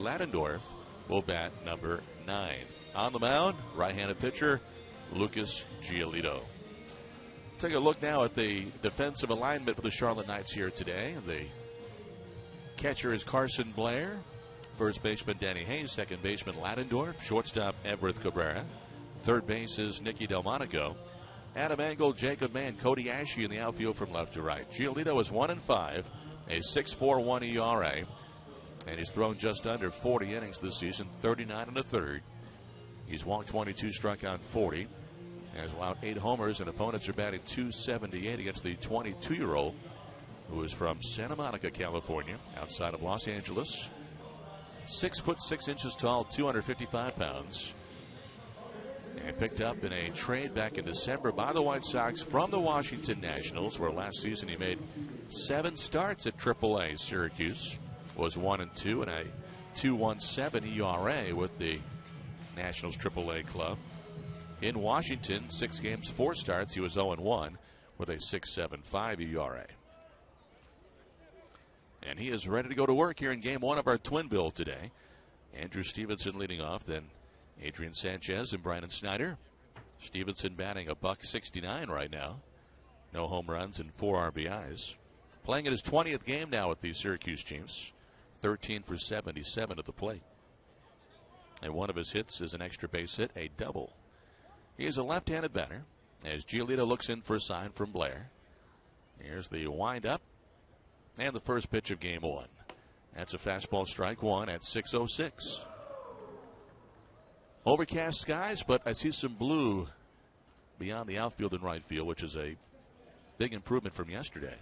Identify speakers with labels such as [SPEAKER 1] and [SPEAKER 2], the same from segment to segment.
[SPEAKER 1] Ladendorf will bat number 9. On the mound, right-handed pitcher Lucas Giolito. Take a look now at the defensive alignment for the Charlotte Knights here today. The catcher is Carson Blair. First baseman Danny Hayes. Second baseman Ladendorf. Shortstop Everett Cabrera. Third base is Nicky Delmonico. Adam Engel, Jacob Mann, Cody Ashe in the outfield from left to right. Giolito is 1-5, a 6.41 ERA, and he's thrown just under 40 innings this season, 39 1/3. He's walked 22, struck out 40, and has allowed 8 homers, and opponents are batting .278 against the 22-year-old who is from Santa Monica, California, outside of Los Angeles. 6'6" tall, 255 pounds. And picked up in a trade back in December by the White Sox from the Washington Nationals, where last season he made 7 starts at AAA. Syracuse was 1-2 and a 2.17 ERA with the Nationals AAA club. In Washington, 6 games, 4 starts. He was 0-1 with a 6.75 ERA. And he is ready to go to work here in game 1 of our Twin Bill today. Andrew Stevenson leading off, then Adrian Sanchez and Brandon Snyder. Stevenson batting $169 right now. No home runs and 4 RBIs. Playing in his 20th game now with the Syracuse Chiefs. 13 for 77 at the plate. And one of his hits is an extra base hit, a double. He is a left-handed batter as Giolito looks in for a sign from Blair. Here's the windup and the first pitch of game 1. That's a fastball, strike 1 at 6:06. Overcast skies, but I see some blue beyond the outfield and right field, which is a big improvement from yesterday.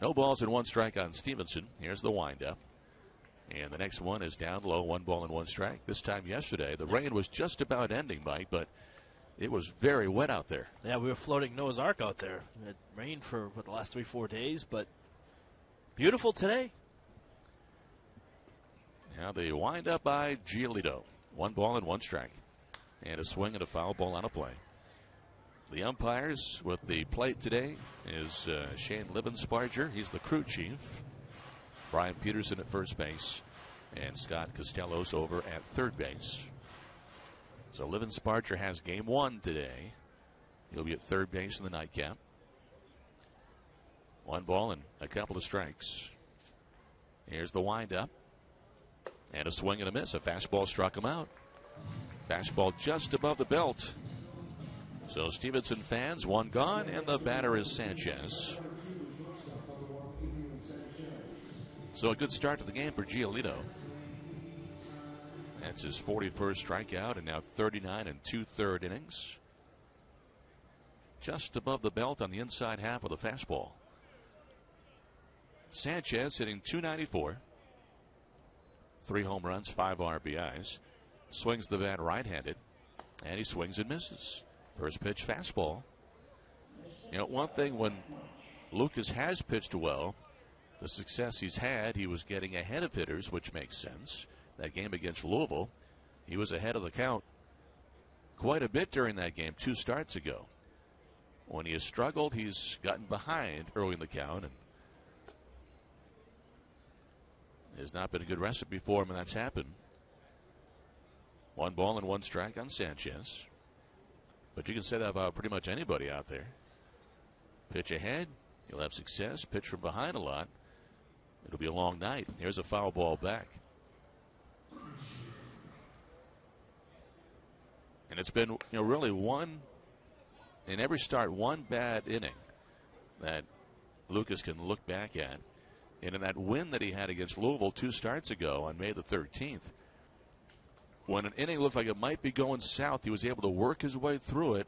[SPEAKER 1] No balls and 1 strike on Stevenson. Here's the windup. And the next one is down low, 1 ball and 1 strike. This time yesterday, the rain was just about ending, Mike, but it was very wet out there.
[SPEAKER 2] Yeah, we were floating Noah's Ark out there. It rained for the last 3-4 days, but beautiful today.
[SPEAKER 1] Now the windup by Giolito. 1 ball and 1 strike. And a swing and a foul ball on a play. The umpires with the plate today is Shane Livensparger. He's the crew chief. Brian Peterson at first base. And Scott Costello's over at third base. So Livensparger has game 1 today. He'll be at third base in the nightcap. 1 ball and a couple of strikes. Here's the windup. And a swing and a miss. A fastball struck him out. Fastball just above the belt. So Stevenson fans, 1 gone, and the batter is Sanchez. So a good start to the game for Giolito. That's his 41st strikeout, and now 39 2/3 innings. Just above the belt on the inside half of the fastball. Sanchez hitting .294. 3 home runs, 5 RBIs. Swings the bat right-handed, and he swings and misses. First pitch fastball. You know, one thing when Lucas has pitched well, the success he's had, he was getting ahead of hitters, which makes sense. That game against Louisville, he was ahead of the count quite a bit during that game 2 starts ago. When he has struggled, he's gotten behind early in the count, and has not been a good recipe for him, and that's happened. 1 ball and 1 strike on Sanchez. But you can say that about pretty much anybody out there. Pitch ahead, you'll have success. Pitch from behind a lot, it'll be a long night. Here's a foul ball back. And it's been, really in every start, 1 bad inning that Lucas can look back at. And in that win that he had against Louisville 2 starts ago on May the 13th, when an inning looked like it might be going south, he was able to work his way through it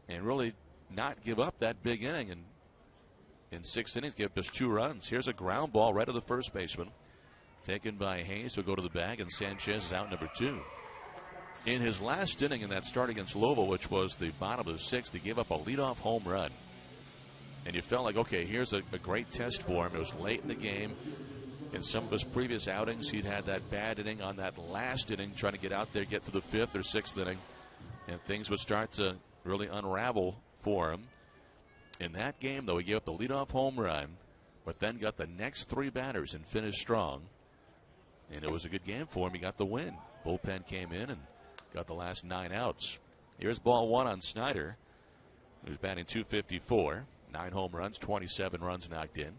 [SPEAKER 1] and really not give up that big inning. And in 6 innings, gave just 2 runs. Here's a ground ball right to the first baseman. Taken by Hayes, who'll go to the bag, and Sanchez is out number 2. In his last inning in that start against Louisville, which was the bottom of the 6th, he gave up a leadoff home run. And you felt like, okay, here's a great test for him. It was late in the game. In some of his previous outings, he'd had that bad inning on that last inning, trying to get out there, get to the 5th or 6th inning, and things would start to really unravel for him. In that game, though, he gave up the leadoff home run, but then got the next 3 batters and finished strong. And it was a good game for him. He got the win. Bullpen came in and got the last 9 outs. Here's ball 1 on Snyder, who's batting .254. 9 home runs, 27 runs knocked in.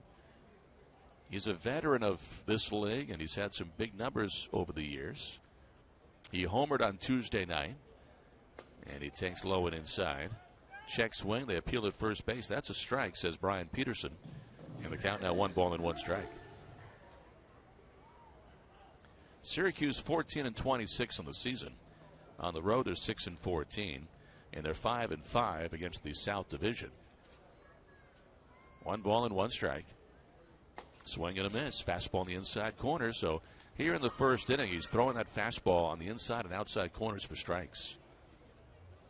[SPEAKER 1] He's a veteran of this league, and he's had some big numbers over the years. He homered on Tuesday night, and he takes low and inside. Check swing. They appeal at first base. That's a strike, says Brian Peterson. And the count now 1 ball and 1 strike. Syracuse 14-26 on the season. On the road, they're 6-14, and they're 5-5 against the South Division. 1 ball and 1 strike. Swing and a miss. Fastball in the inside corner. So here in the first inning, he's throwing that fastball on the inside and outside corners for strikes.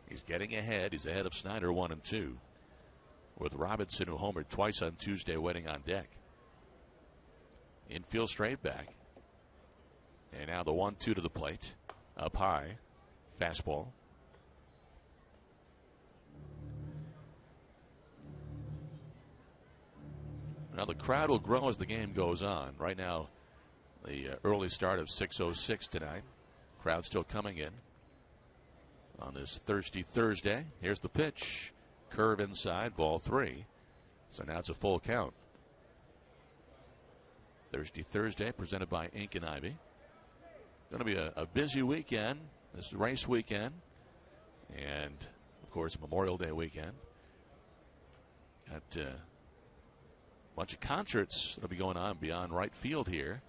[SPEAKER 1] He's getting ahead. He's ahead of Snyder 1-2. With Robinson, who homered twice on Tuesday, waiting on deck. Infield straight back. And now the 1-2 to the plate. Up high. Fastball. Now the crowd will grow as the game goes on. Right now, the early start of 6:06 tonight. Crowd still coming in on this thirsty Thursday. Here's the pitch. Curve inside, ball 3. So now it's a full count. Thirsty Thursday presented by Ink and Ivy. Going to be a busy weekend. This is race weekend. And, of course, Memorial Day weekend. Got bunch of concerts that'll be going on beyond right field here.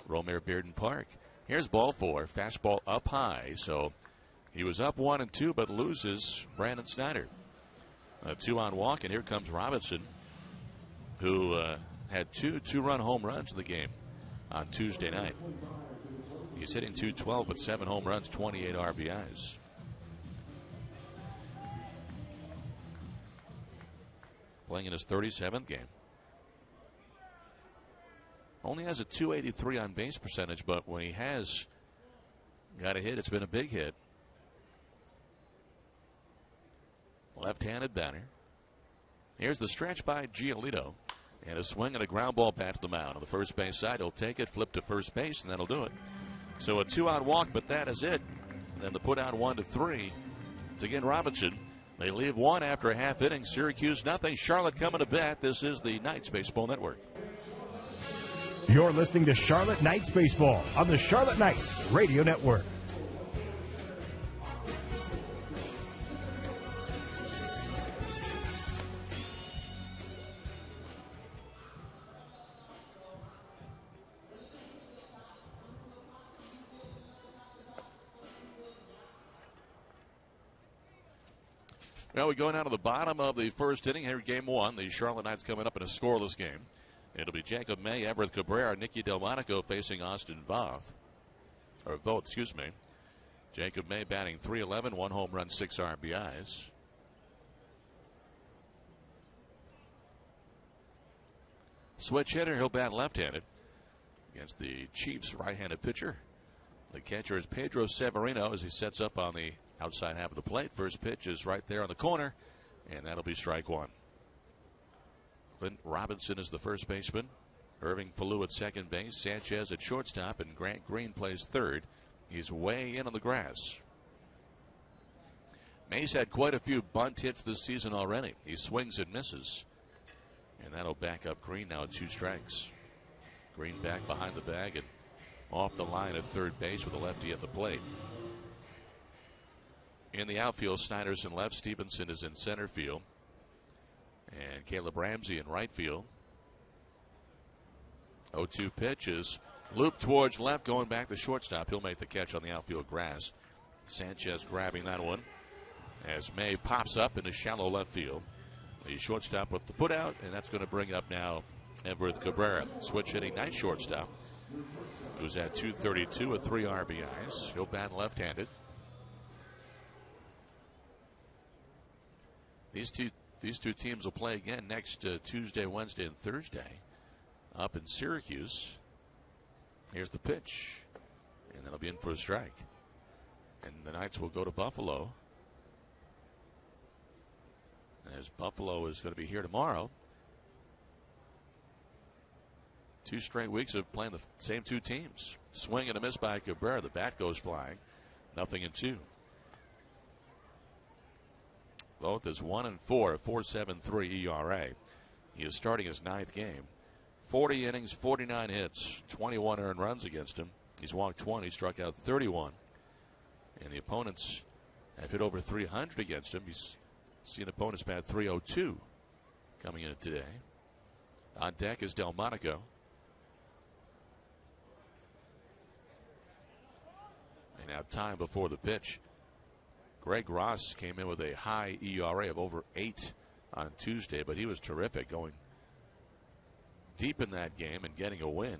[SPEAKER 1] Romare Bearden Park. Here's ball 4. Fastball up high. So he was up 1-2, but loses Brandon Snyder. A 2-on walk, and here comes Robinson, who had 2 2-run home runs in the game on Tuesday night. He's hitting .212 with 7 home runs, 28 RBIs. Playing in his 37th game. Only has a .283 on base percentage, but when he has got a hit, it's been a big hit. Left-handed batter. Here's the stretch by Giolito. And a swing and a ground ball back to the mound. On the first base side, he'll take it, flip to first base, and that'll do it. So a 2-on walk, but that is it. And then the put out 1-3. It's again Robinson. They leave 1 after a half inning. Syracuse nothing. Charlotte coming to bat. This is the Knights Baseball Network.
[SPEAKER 3] You're listening to Charlotte Knights Baseball on the Charlotte Knights Radio Network.
[SPEAKER 1] Well, we're going out of the bottom of the first inning here, game 1. The Charlotte Knights coming up in a scoreless game. It'll be Jacob May, Everett Cabrera, Nicky Delmonico facing Austin Voth. Excuse me. Jacob May batting .311, 1 home run, 6 RBIs. Switch hitter, he'll bat left-handed against the Chiefs' right-handed pitcher. The catcher is Pedro Severino as he sets up on the outside half of the plate. First pitch is right there on the corner, and that'll be strike 1. Clint Robinson is the first baseman. Irving Falou at second base. Sanchez at shortstop, and Grant Green plays third. He's way in on the grass. May's had quite a few bunt hits this season already. He swings and misses. And that'll back up Green now at 2 strikes. Green back behind the bag and off the line at third base with a lefty at the plate. In the outfield, Snyder's in left. Stevenson is in center field. And Caleb Ramsey in right field. 0-2 pitch is looped towards left, going back to shortstop. He'll make the catch on the outfield grass. Sanchez grabbing that one as May pops up into shallow left field. The shortstop with the putout, and that's going to bring up now Everett Cabrera. Switch hitting night shortstop, who's at .232 with 3 RBIs. He'll bat left-handed. These two teams will play again next Tuesday, Wednesday, and Thursday up in Syracuse. Here's the pitch, and that'll be in for a strike. And the Knights will go to Buffalo, as Buffalo is going to be here tomorrow. 2 straight weeks of playing the same 2 teams. Swing and a miss by Cabrera. The bat goes flying. 0-2. Both is 1-4, 4.73 ERA. He is starting his 9th game. 40 innings, 49 hits, 21 earned runs against him. He's walked 20, struck out 31. And the opponents have hit over 300 against him. He's seen opponents bat 302 coming in today. On deck is Delmonico. And now time before the pitch. Greg Ross came in with a high ERA of over 8 on Tuesday, but he was terrific, going deep in that game and getting a win.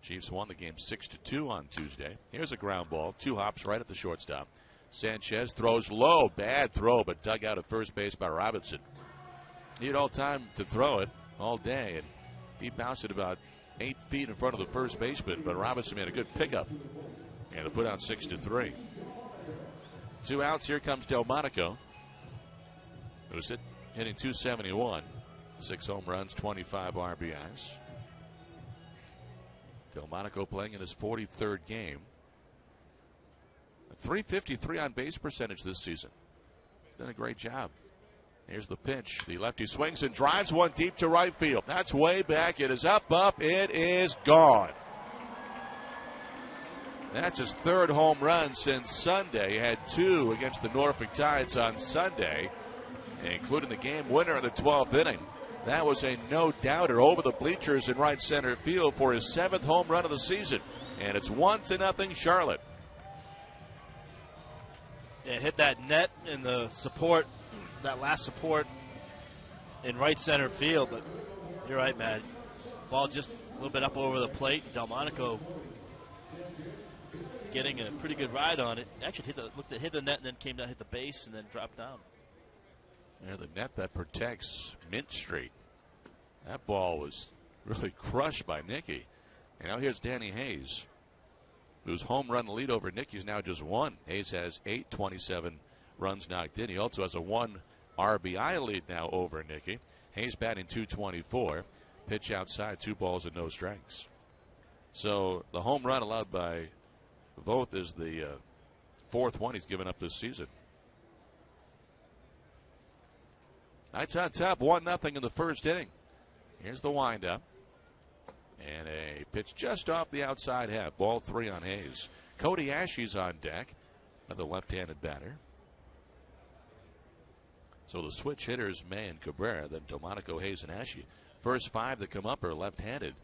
[SPEAKER 1] Chiefs won the game 6-2 on Tuesday. Here's a ground ball, 2 hops right at the shortstop. Sanchez throws low, bad throw, but dug out at first base by Robinson. He had all time to throw it all day, and he bounced it about 8 feet in front of the first baseman, but Robinson made a good pickup and to put out 6-3. 2 outs. Here comes Delmonico, who's hitting .271, 6 home runs, 25 RBIs. Delmonico playing in his 43rd game. A .353 on base percentage this season. He's done a great job. Here's the pitch. The lefty swings and drives one deep to right field. That's way back. It is up. It is gone. That's his 3rd home run since Sunday. He had 2 against the Norfolk Tides on Sunday, including the game winner in the 12th inning. That was a no-doubter over the bleachers in right center field for his 7th home run of the season. And it's 1-0 Charlotte.
[SPEAKER 2] Yeah, hit that net in the support, that last support in right center field. But you're right, Matt. Ball just a little bit up over the plate. Delmonico getting a pretty good ride on it. Actually hit the net and then came down, hit the base, and then dropped down.
[SPEAKER 1] Yeah, the net that protects Mint Street. That ball was really crushed by Nicky. And now here's Danny Hayes, whose home run lead over Nicky's now just 1. Hayes has 8, 27 runs knocked in. He also has a 1 RBI lead now over Nicky. Hayes batting .224. Pitch outside, 2 balls and no strikes. So the home run allowed by Voth is the 4th one he's given up this season. Knights on top, 1-0 in the 1st inning. Here's the windup. And a pitch just off the outside half. Ball 3 on Hayes. Cody Ashe's on deck, another left-handed batter. So the switch hitters, May and Cabrera, then Delmonico, Hayes, and Ashe. First 5 that come up are left-handed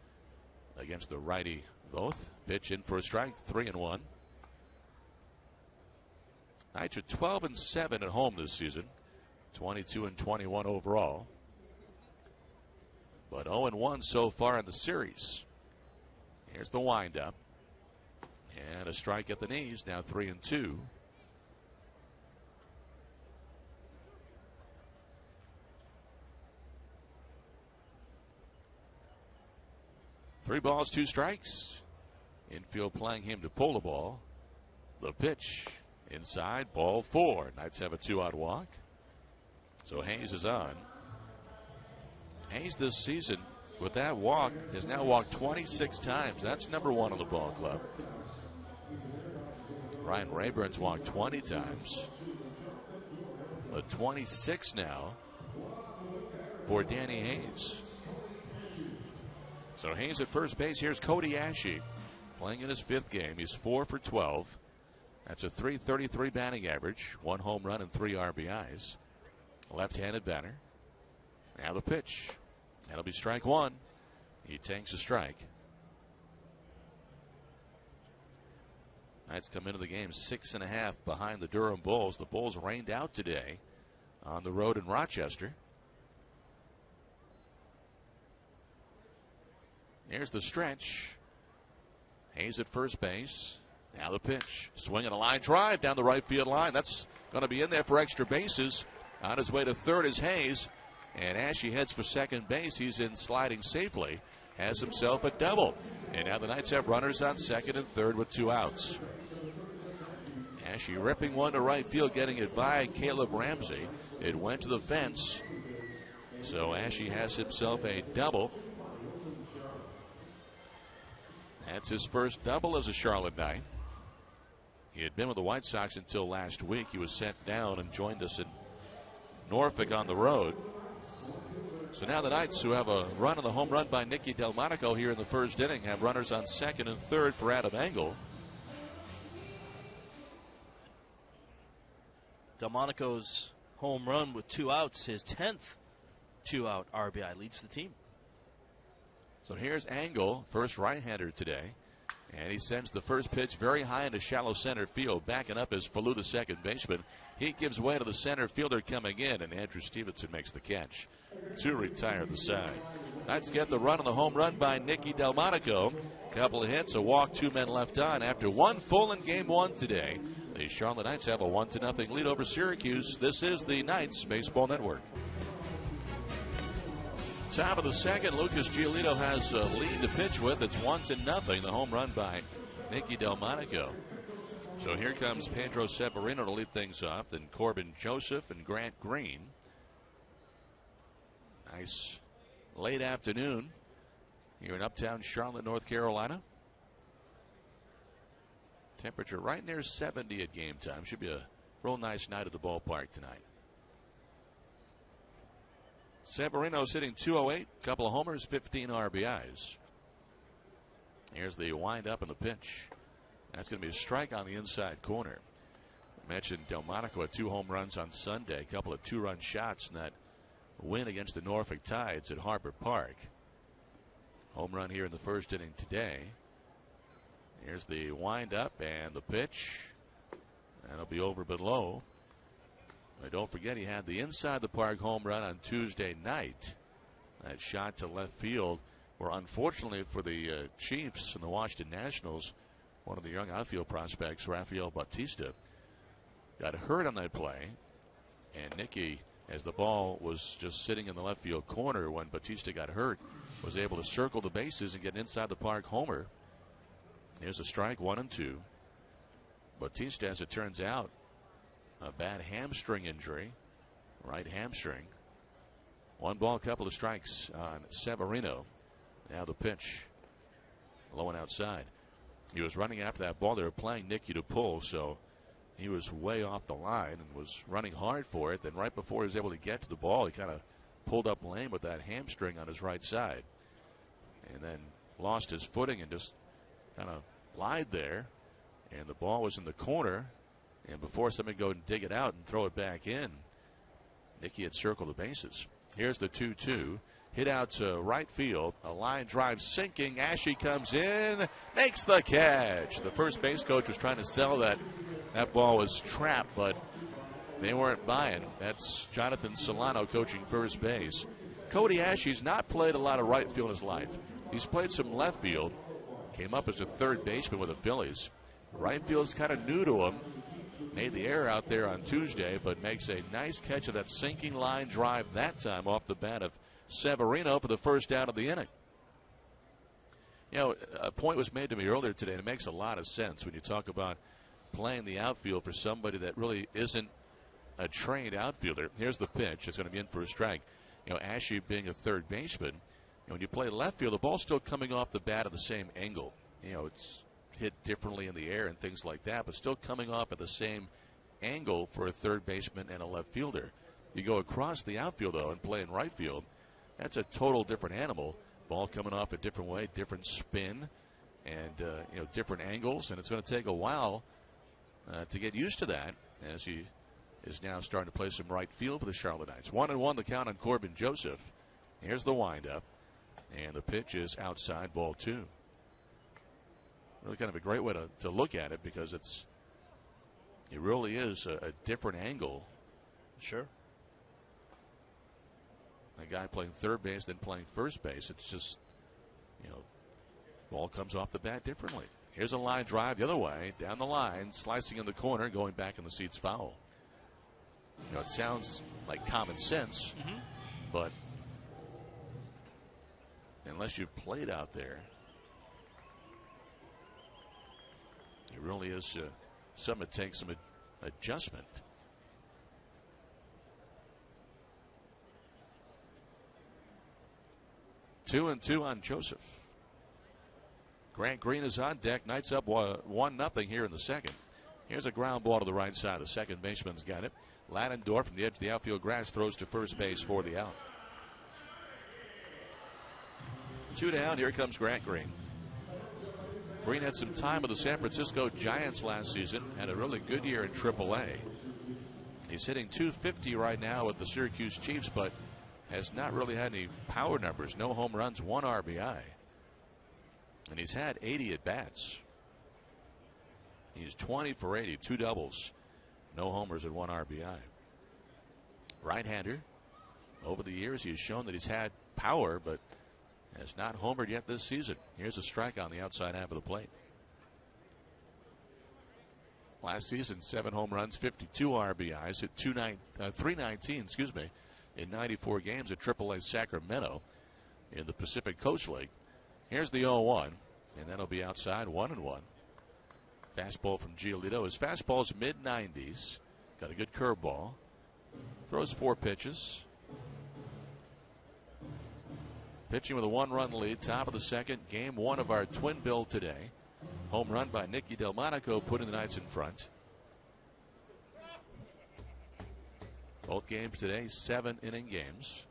[SPEAKER 1] against the righty Voth. Pitch in for a strike, 3-1. Knights are 12-7 at home this season. 22-21 overall. But 0-1 so far in the series. Here's the windup. And a strike at the knees, now 3-2. Three balls, 2 strikes. Infield playing him to pull the ball. The pitch inside, ball 4. Knights have a 2-out walk. So Hayes is on. Hayes this season with that walk has now walked 26 times. That's number 1 on the ball club. Ryan Rayburn's walked 20 times. But 26 now for Danny Hayes. So Hayes at first base. Here's Cody Ashe playing in his 5th game. He's 4 for 12. That's a .333 batting average, 1 home run and 3 RBIs. Left-handed batter. Now the pitch. That'll be strike 1. He takes a strike. Knights come into the game 6.5 behind the Durham Bulls. The Bulls rained out today on the road in Rochester. Here's the stretch. Hayes at first base. Now the pitch. Swing and a line drive down the right field line. That's going to be in there for extra bases. On his way to 3rd is Hayes. And Ashe heads for 2nd base. He's in sliding safely. Has himself a double. And now the Knights have runners on 2nd and 3rd with 2 outs. Ashe ripping one to right field, getting it by Caleb Ramsey. It went to the fence. So Ashe has himself a double. That's his first double as a Charlotte Knight. He had been with the White Sox until last week. He was sent down and joined us in Norfolk on the road. So now the Knights, who have a run on the home run by Nicky Delmonico here in the first inning, have runners on second and third for Adam Engel.
[SPEAKER 2] Delmonico's home run with 2 outs, his 10th 2-out RBI, leads the team.
[SPEAKER 1] So here's Engel, first right-hander today. And he sends the first pitch very high into shallow center field. Backing up is Falou, the second baseman. He gives way to the center fielder coming in, and Andrew Stevenson makes the catch to retire the side. Knights get the run on the home run by Nicky Delmonico. Couple of hits, a walk, 2 men left on after 1 full in game 1 today. The Charlotte Knights have a 1-0 lead over Syracuse. This is the Knights Baseball Network. Top of the second, Lucas Giolito has a lead to pitch with. It's 1-0. The home run by Nicky Delmonico. So here comes Pedro Severino to lead things off. Then Corbin Joseph and Grant Green. Nice late afternoon here in uptown Charlotte, North Carolina. Temperature right near 70 at game time. Should be a real nice night at the ballpark tonight. Severino's hitting .208, couple of homers, 15 RBIs. Here's the wind-up and the pitch. That's going to be a strike on the inside corner. I mentioned Delmonico had 2 home runs on Sunday, a couple of 2-run shots in that win against the Norfolk Tides at Harbor Park. Home run here in the first inning today. Here's the wind-up and the pitch. That'll be over but low. But don't forget, he had the inside the park home run on Tuesday night. That shot to left field, where unfortunately for the Chiefs and the Washington Nationals, one of the young outfield prospects, Rafael Bautista, got hurt on that play. And Nicky, as the ball was just sitting in the left field corner when Bautista got hurt, was able to circle the bases and get an inside the park homer. Here's a strike, 1-2. Bautista, as it turns out, a bad hamstring injury, right hamstring. 1 ball, couple of strikes on Severino. Now the pitch, low and outside. He was running after that ball. They were playing Nicky to pull, so he was way off the line and was running hard for it. Then right before he was able to get to the ball, he kind of pulled up lame with that hamstring on his right side. And then lost his footing and just kind of lied there. And the ball was in the corner. And before somebody go and dig it out and throw it back in, Nicky had circled the bases. Here's the 2-2. Hit out to right field. A line drive sinking. Ashe comes in, makes the catch. The first base coach was trying to sell that ball was trapped, but they weren't buying. That's Jonathan Solano coaching first base. Cody Ashe's not played a lot of right field in his life. He's played some left field. Came up as a third baseman with the Phillies. Right field's kind of new to him. Made the error out there on Tuesday, but makes a nice catch of that sinking line drive that time off the bat of Severino for the first out of the inning. You know, a point was made to me earlier today, and it makes a lot of sense when you talk about playing the outfield for somebody that really isn't a trained outfielder. Here's the pitch. It's going to be in for a strike. You know, Ashe being a third baseman, you know, when you play left field, the ball's still coming off the bat at the same angle. You know, it's hit differently in the air and things like that, but still coming off at the same angle for a third baseman and a left fielder. You go across the outfield, though, and play in right field, that's a total different animal. Ball coming off a different way, different spin, and you know, different angles, and it's going to take a while to get used to that, as he is now starting to play some right field for the Charlotte Knights. 1-1 the count on Corbin Joseph. Here's the windup, and the pitch is outside, ball 2. Really kind of a great way to look at it, because it really is a different angle.
[SPEAKER 2] Sure.
[SPEAKER 1] A guy playing third base, then playing first base. It's just, you know, ball comes off the bat differently. Here's a line drive the other way, down the line, slicing in the corner, going back in the seats foul. You know, it sounds like common sense, but unless you've played out there, it really is something that takes some adjustment. 2-2 on Joseph. Grant Green is on deck. Knights up 1-0 here in the second. Here's a ground ball to the right side. The second baseman's got it. Ladendorf from the edge of the outfield grass throws to first base for the out. 2 down. Here comes Grant Green. Green had some time with the San Francisco Giants last season. Had a really good year in AAA. He's hitting .250 right now with the Syracuse Chiefs, but has not really had any power numbers. No home runs, 1 RBI. And he's had 80 at-bats. He's 20 for 80, 2 doubles. No homers and 1 RBI. Right-hander. Over the years, he's shown that he's had power, but has not homered yet this season. Here's a strike on the outside half of the plate. Last season, 7 home runs, 52 RBIs, hit 319, in 94 games at AAA Sacramento in the Pacific Coast League. Here's the 0-1, and that'll be outside, 1-1. Fastball from Giolito. His fastball's mid-90s. Got a good curveball. Throws 4 pitches. Pitching with a 1-run lead, top of the second. Game 1 of our twin bill today. Home run by Nicky Delmonico, putting the Knights in front. Both games today, 7-inning games.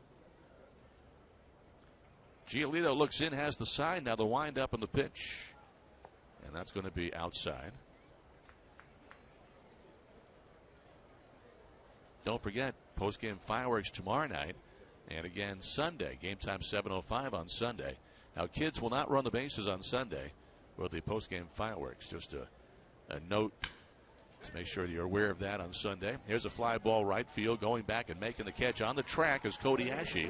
[SPEAKER 1] Giolito looks in, has the sign. Now the wind up on the pitch. And that's going to be outside. Don't forget, post-game fireworks tomorrow night. And again Sunday. Game time 7:05 on Sunday. Now kids will not run the bases on Sunday with the post-game fireworks. Just a note to make sure that you're aware of that on Sunday. Here's a fly ball right field. Going back and making the catch on the track is Cody Ashe.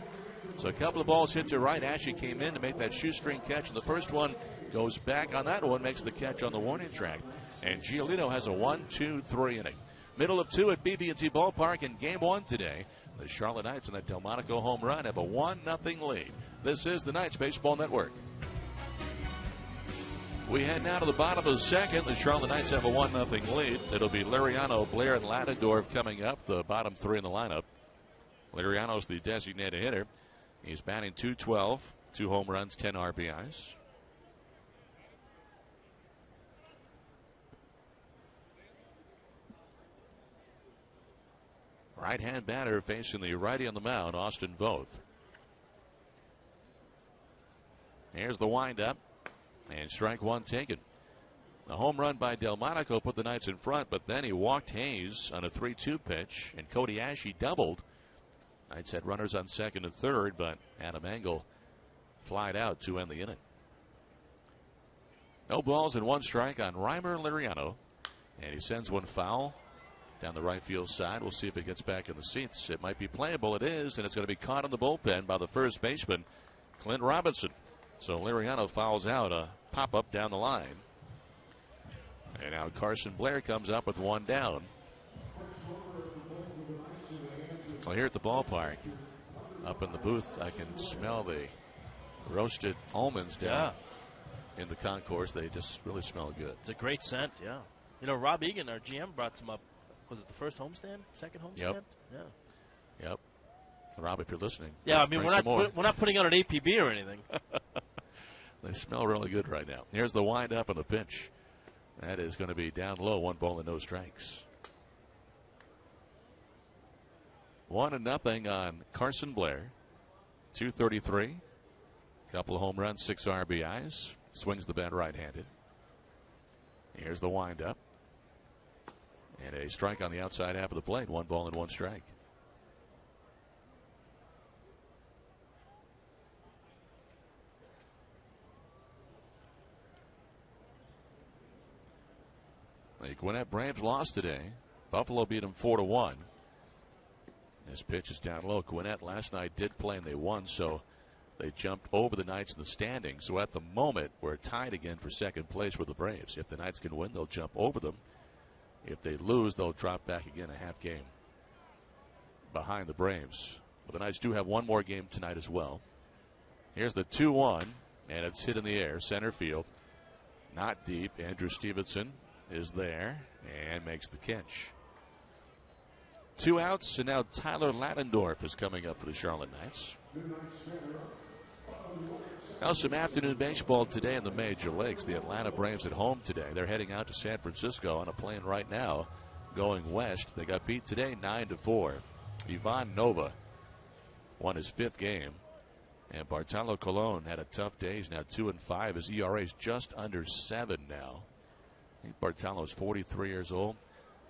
[SPEAKER 1] So a couple of balls hit to right. Ashe came in to make that shoestring catch. And the first one goes back on that one. Makes the catch on the warning track. And Giolito has a 1-2-3 inning. Middle of 2 at BB&T Ballpark in Game 1 today. The Charlotte Knights and that Delmonico home run have a 1-0 lead. This is the Knights Baseball Network. We head now to the bottom of the second. The Charlotte Knights have a 1-0 lead. It'll be Liriano, Blair, and Ladendorf coming up, the bottom 3 in the lineup. Liriano's the designated hitter. He's batting .212, 2 home runs, 10 RBIs. Right-hand batter facing the righty on the mound, Austin Voth. Here's the windup, and strike 1 taken. The home run by Delmonico put the Knights in front, but then he walked Hayes on a 3-2 pitch, and Cody Ashe doubled. Knights had runners on second and third, but Adam Engel flied out to end the inning. No balls and 1 strike on Reimer Liriano, and he sends one foul down the right field side. We'll see if it gets back in the seats. It might be playable. It is, and it's going to be caught in the bullpen by the first baseman, Clint Robinson. So Liriano fouls out a pop-up down the line. And now Carson Blair comes up with 1 down. Well, here at the ballpark, up in the booth, I can smell the roasted almonds down in the concourse. They just really smell good.
[SPEAKER 2] It's a great scent, yeah. You know, Rob Egan, our GM, brought some up. Was it the first homestand? Second homestand?
[SPEAKER 1] Yep.
[SPEAKER 2] Yeah.
[SPEAKER 1] Yep. Rob, if you're listening.
[SPEAKER 2] Yeah, I mean, we're not putting out an APB or anything.
[SPEAKER 1] They smell really good right now. Here's the wind up on the pitch. That is going to be down low, 1 ball and no strikes. 1-0 on Carson Blair. 233. Couple of home runs, 6 RBIs. Swings the bat right-handed. Here's the wind up. And a strike on the outside half of the plate. 1 ball and 1 strike. The Gwinnett Braves lost today. Buffalo beat them 4-1. This pitch is down low. Gwinnett last night did play and they won, so they jumped over the Knights in the standings. So at the moment, we're tied again for second place with the Braves. If the Knights can win, they'll jump over them. If they lose, they'll drop back again a half game behind the Braves. But the Knights do have 1 more game tonight as well. Here's the 2-1, and it's hit in the air, center field. Not deep. Andrew Stevenson is there and makes the catch. 2 outs, and now Tyler Ladendorf is coming up for the Charlotte Knights. Now some afternoon baseball today in the major leagues. The Atlanta Braves at home today. They're heading out to San Francisco on a plane right now going west. They got beat today 9-4. Ivan Nova won his 5th game. And Bartolo Colon had a tough day. He's now 2-5. His ERA is just under 7 now. I think Bartolo's 43 years old.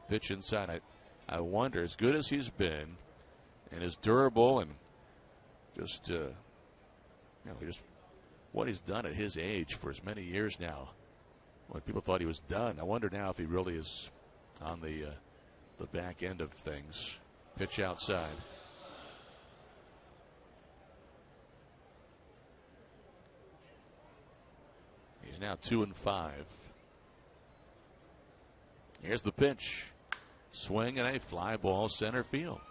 [SPEAKER 1] Pitch inside. I wonder, as good as he's been and as durable and just what he's done at his age for as many years now. When people thought he was done, I wonder now if he really is on the back end of things. Pitch outside. He's now 2-5. Here's the pitch. Swing and a fly ball center field.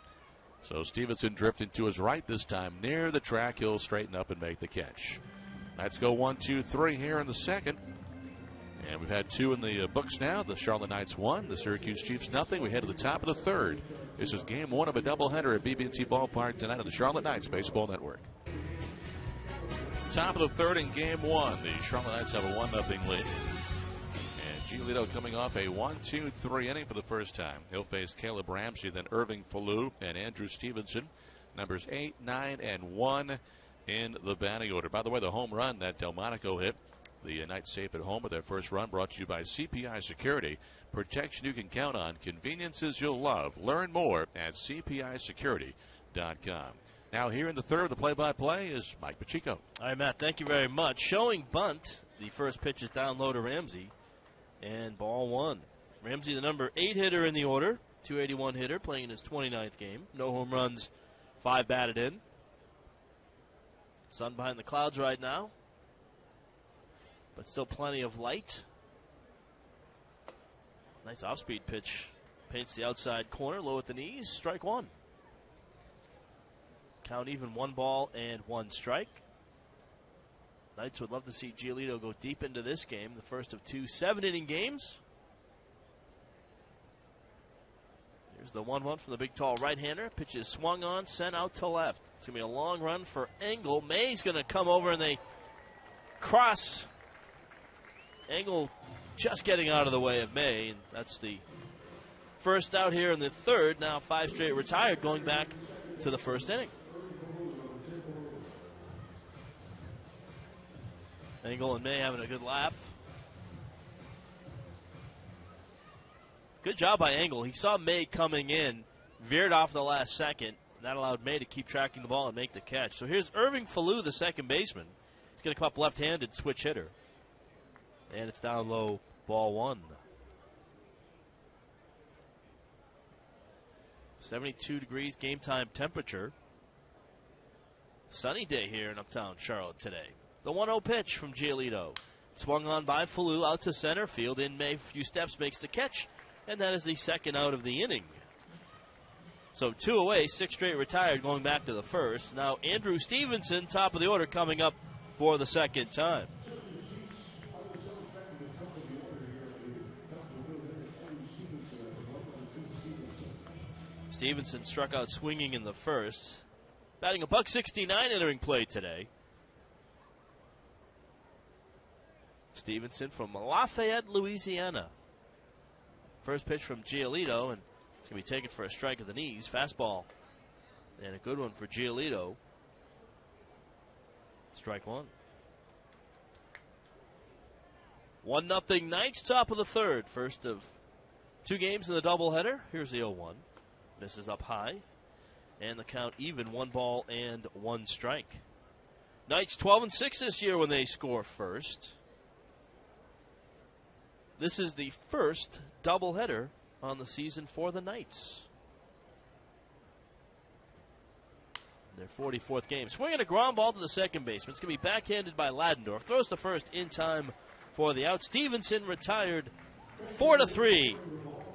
[SPEAKER 1] So Stevenson drifting to his right this time near the track. He'll straighten up and make the catch. Let's go 1, 2, 3 here in the second. And we've had 2 in the books now. The Charlotte Knights 1, the Syracuse Chiefs nothing. We head to the top of the third. This is game 1 of a doubleheader at BB&T Ballpark tonight on the Charlotte Knights Baseball Network. Top of the third in game 1. The Charlotte Knights have a 1-0 lead. Giolito coming off a 1-2-3 inning for the first time. He'll face Caleb Ramsey, then Irving Falou and Andrew Stevenson. Numbers 8, 9, and 1 in the batting order. By the way, the home run that Delmonico hit, the Knights safe at home with their first run, brought to you by CPI Security. Protection you can count on, conveniences you'll love. Learn more at CPISecurity.com. Now here in the third, the play-by-play is Mike Pacheco.
[SPEAKER 2] All right, Matt, thank you very much. Showing bunt, the first pitch is down low to Ramsey. And ball 1. Ramsey, the number 8 hitter in the order, 281 hitter, playing in his 29th game. No home runs, 5 batted in. Sun behind the clouds right now, but still plenty of light. Nice off-speed pitch. Paints the outside corner, low at the knees, strike 1. Count even, 1 ball and 1 strike. Knights would love to see Giolito go deep into this game, the first of 2 7-inning games. Here's the 1-1 from the big, tall right-hander. Pitch is swung on, sent out to left. It's going to be a long run for Engel. May's going to come over, and they cross. Engel just getting out of the way of May, and that's the first out here in the third. Now 5 straight retired, going back to the first inning. Engel and May having a good laugh. Good job by Engel. He saw May coming in, veered off the last second, and that allowed May to keep tracking the ball and make the catch. So here's Irving Falou, the second baseman. He's going to come up left-handed, switch hitter. And it's down low, ball 1. 72 degrees game time temperature. Sunny day here in uptown Charlotte today. The 1-0 pitch from Giolito. Swung on by Falou out to center field. In May, few steps, makes the catch. And that is the second out of the inning. So 2 away, 6 straight retired, going back to the first. Now Andrew Stevenson, top of the order, coming up for the second time. Stevenson struck out swinging in the first. Batting a .169 entering play today. Stevenson from Lafayette, Louisiana. First pitch from Giolito, and it's going to be taken for a strike at the knees. Fastball. And a good one for Giolito. Strike 1. 1-0 Knights, top of the third. First of 2 games in the doubleheader. Here's the 0-1. Misses up high. And the count even, 1 ball and 1 strike. Knights 12-6 this year when they score first. This is the first doubleheader on the season for the Knights. Their 44th game. Swinging a ground ball to the second baseman. It's going to be backhanded by Ladendorf. Throws the first in time for the out. Stevenson retired 4-3.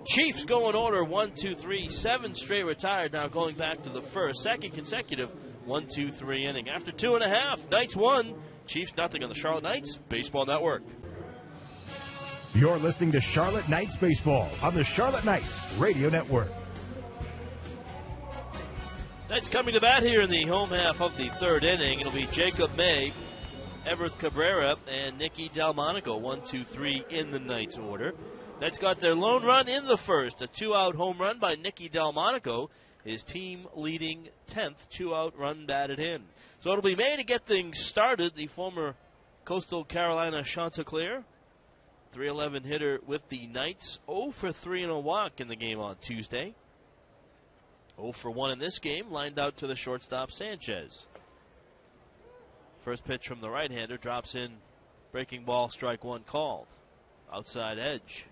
[SPEAKER 2] Chiefs go in order 1, 2, 3. 7 straight retired now going back to the first. Second consecutive 1, 2, 3 inning. After 2.5, Knights 1. Chiefs nothing on the Charlotte Knights Baseball Network.
[SPEAKER 3] You're listening to Charlotte Knights Baseball on the Charlotte Knights Radio Network.
[SPEAKER 2] Knights coming to bat here in the home half of the third inning. It'll be Jacob May Everett Cabrera and Nicky Delmonico. 1, 2, 3 in the Knights order. Knights got their lone run in the first. A 2-out home run by Nicky Delmonico. His team leading 10th 2-out run batted in. So it'll be May to get things started. The former Coastal Carolina Chanticleer, 311 hitter with the Knights. 0 for 3 and a walk in the game on Tuesday. 0 for 1 in this game, lined out to the shortstop Sanchez. First pitch from the right-hander drops in, breaking ball, strike one called. Outside edge.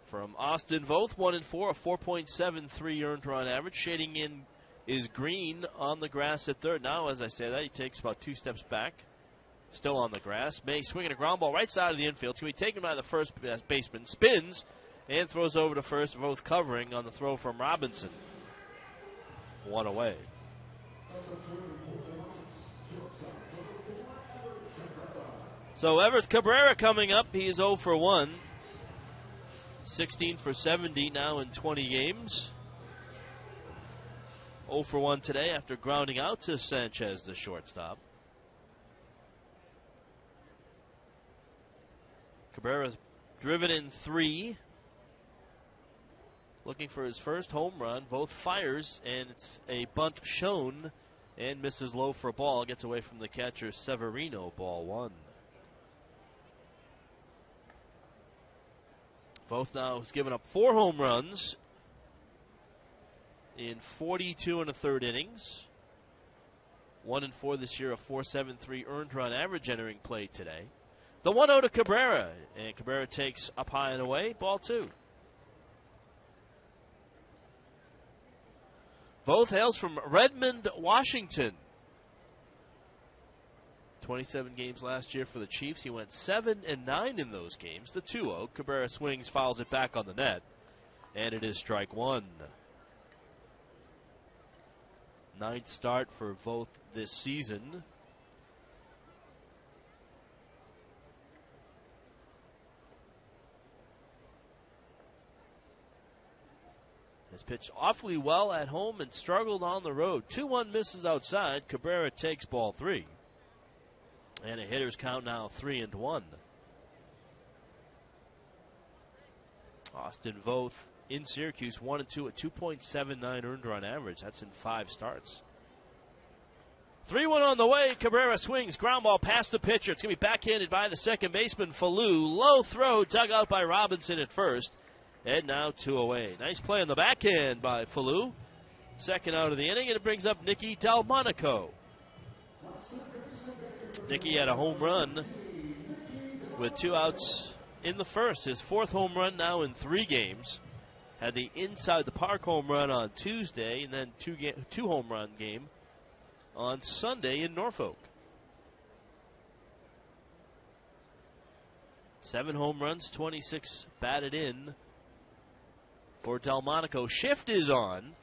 [SPEAKER 2] From Austin Voth, 1 and 4, a 4.73 earned run average. Shading in is Green on the grass at third. Now, as I say that, he takes about 2 steps back. Still on the grass. May swinging a ground ball right side of the infield. It's going to be taken by the first baseman. Spins and throws over to first. Voth covering on the throw from Robinson. 1 away. So Everett Cabrera coming up. He is 0 for 1. 16 for 70 now in 20 games. 0 for 1 today after grounding out to Sanchez, the shortstop. Cabrera's driven in 3. Looking for his first home run. Both fires, and it's a bunt shown and misses low for a ball. Gets away from the catcher Severino, ball 1. Both now has given up 4 home runs in 42 and a third innings. 1 and 4 this year, a 4.73 earned run average entering play today. The 1-0 to Cabrera, and Cabrera takes up high and away, ball 2. Both hails from Redmond, Washington. 27 games last year for the Chiefs. He went 7 and 9 in those games. The 2-0. Cabrera swings, fouls it back on the net. And it is strike 1. 9th start for Voth this season. Has pitched awfully well at home and struggled on the road. 2-1 misses outside. Cabrera takes ball 3. And a hitter's count now 3-1. Austin Voth in Syracuse 1 and 2 at 2.79 earned run average. That's in 5 starts. 3-1 on the way. Cabrera swings, ground ball past the pitcher. It's going to be backhanded by the second baseman, Falou. Low throw, dug out by Robinson at first. And now 2 away. Nice play on the backhand by Falou. Second out of the inning, and it brings up Nicky Delmonico. Nicky had a home run with 2 outs in the first. His 4th home run now in 3 games. Had the inside the park home run on Tuesday, and then 2 home run game on Sunday in Norfolk. 7 home runs, 26 batted in for Delmonico. Shift is on,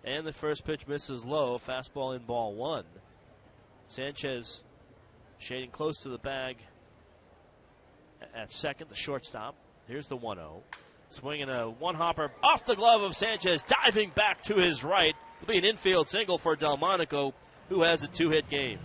[SPEAKER 2] and the first pitch misses low. Fastball in ball 1. Sanchez shading close to the bag at second, the shortstop. Here's the 1-0. Swinging a one-hopper off the glove of Sanchez, diving back to his right. It'll be an infield single for Delmonico, who has a 2-hit game.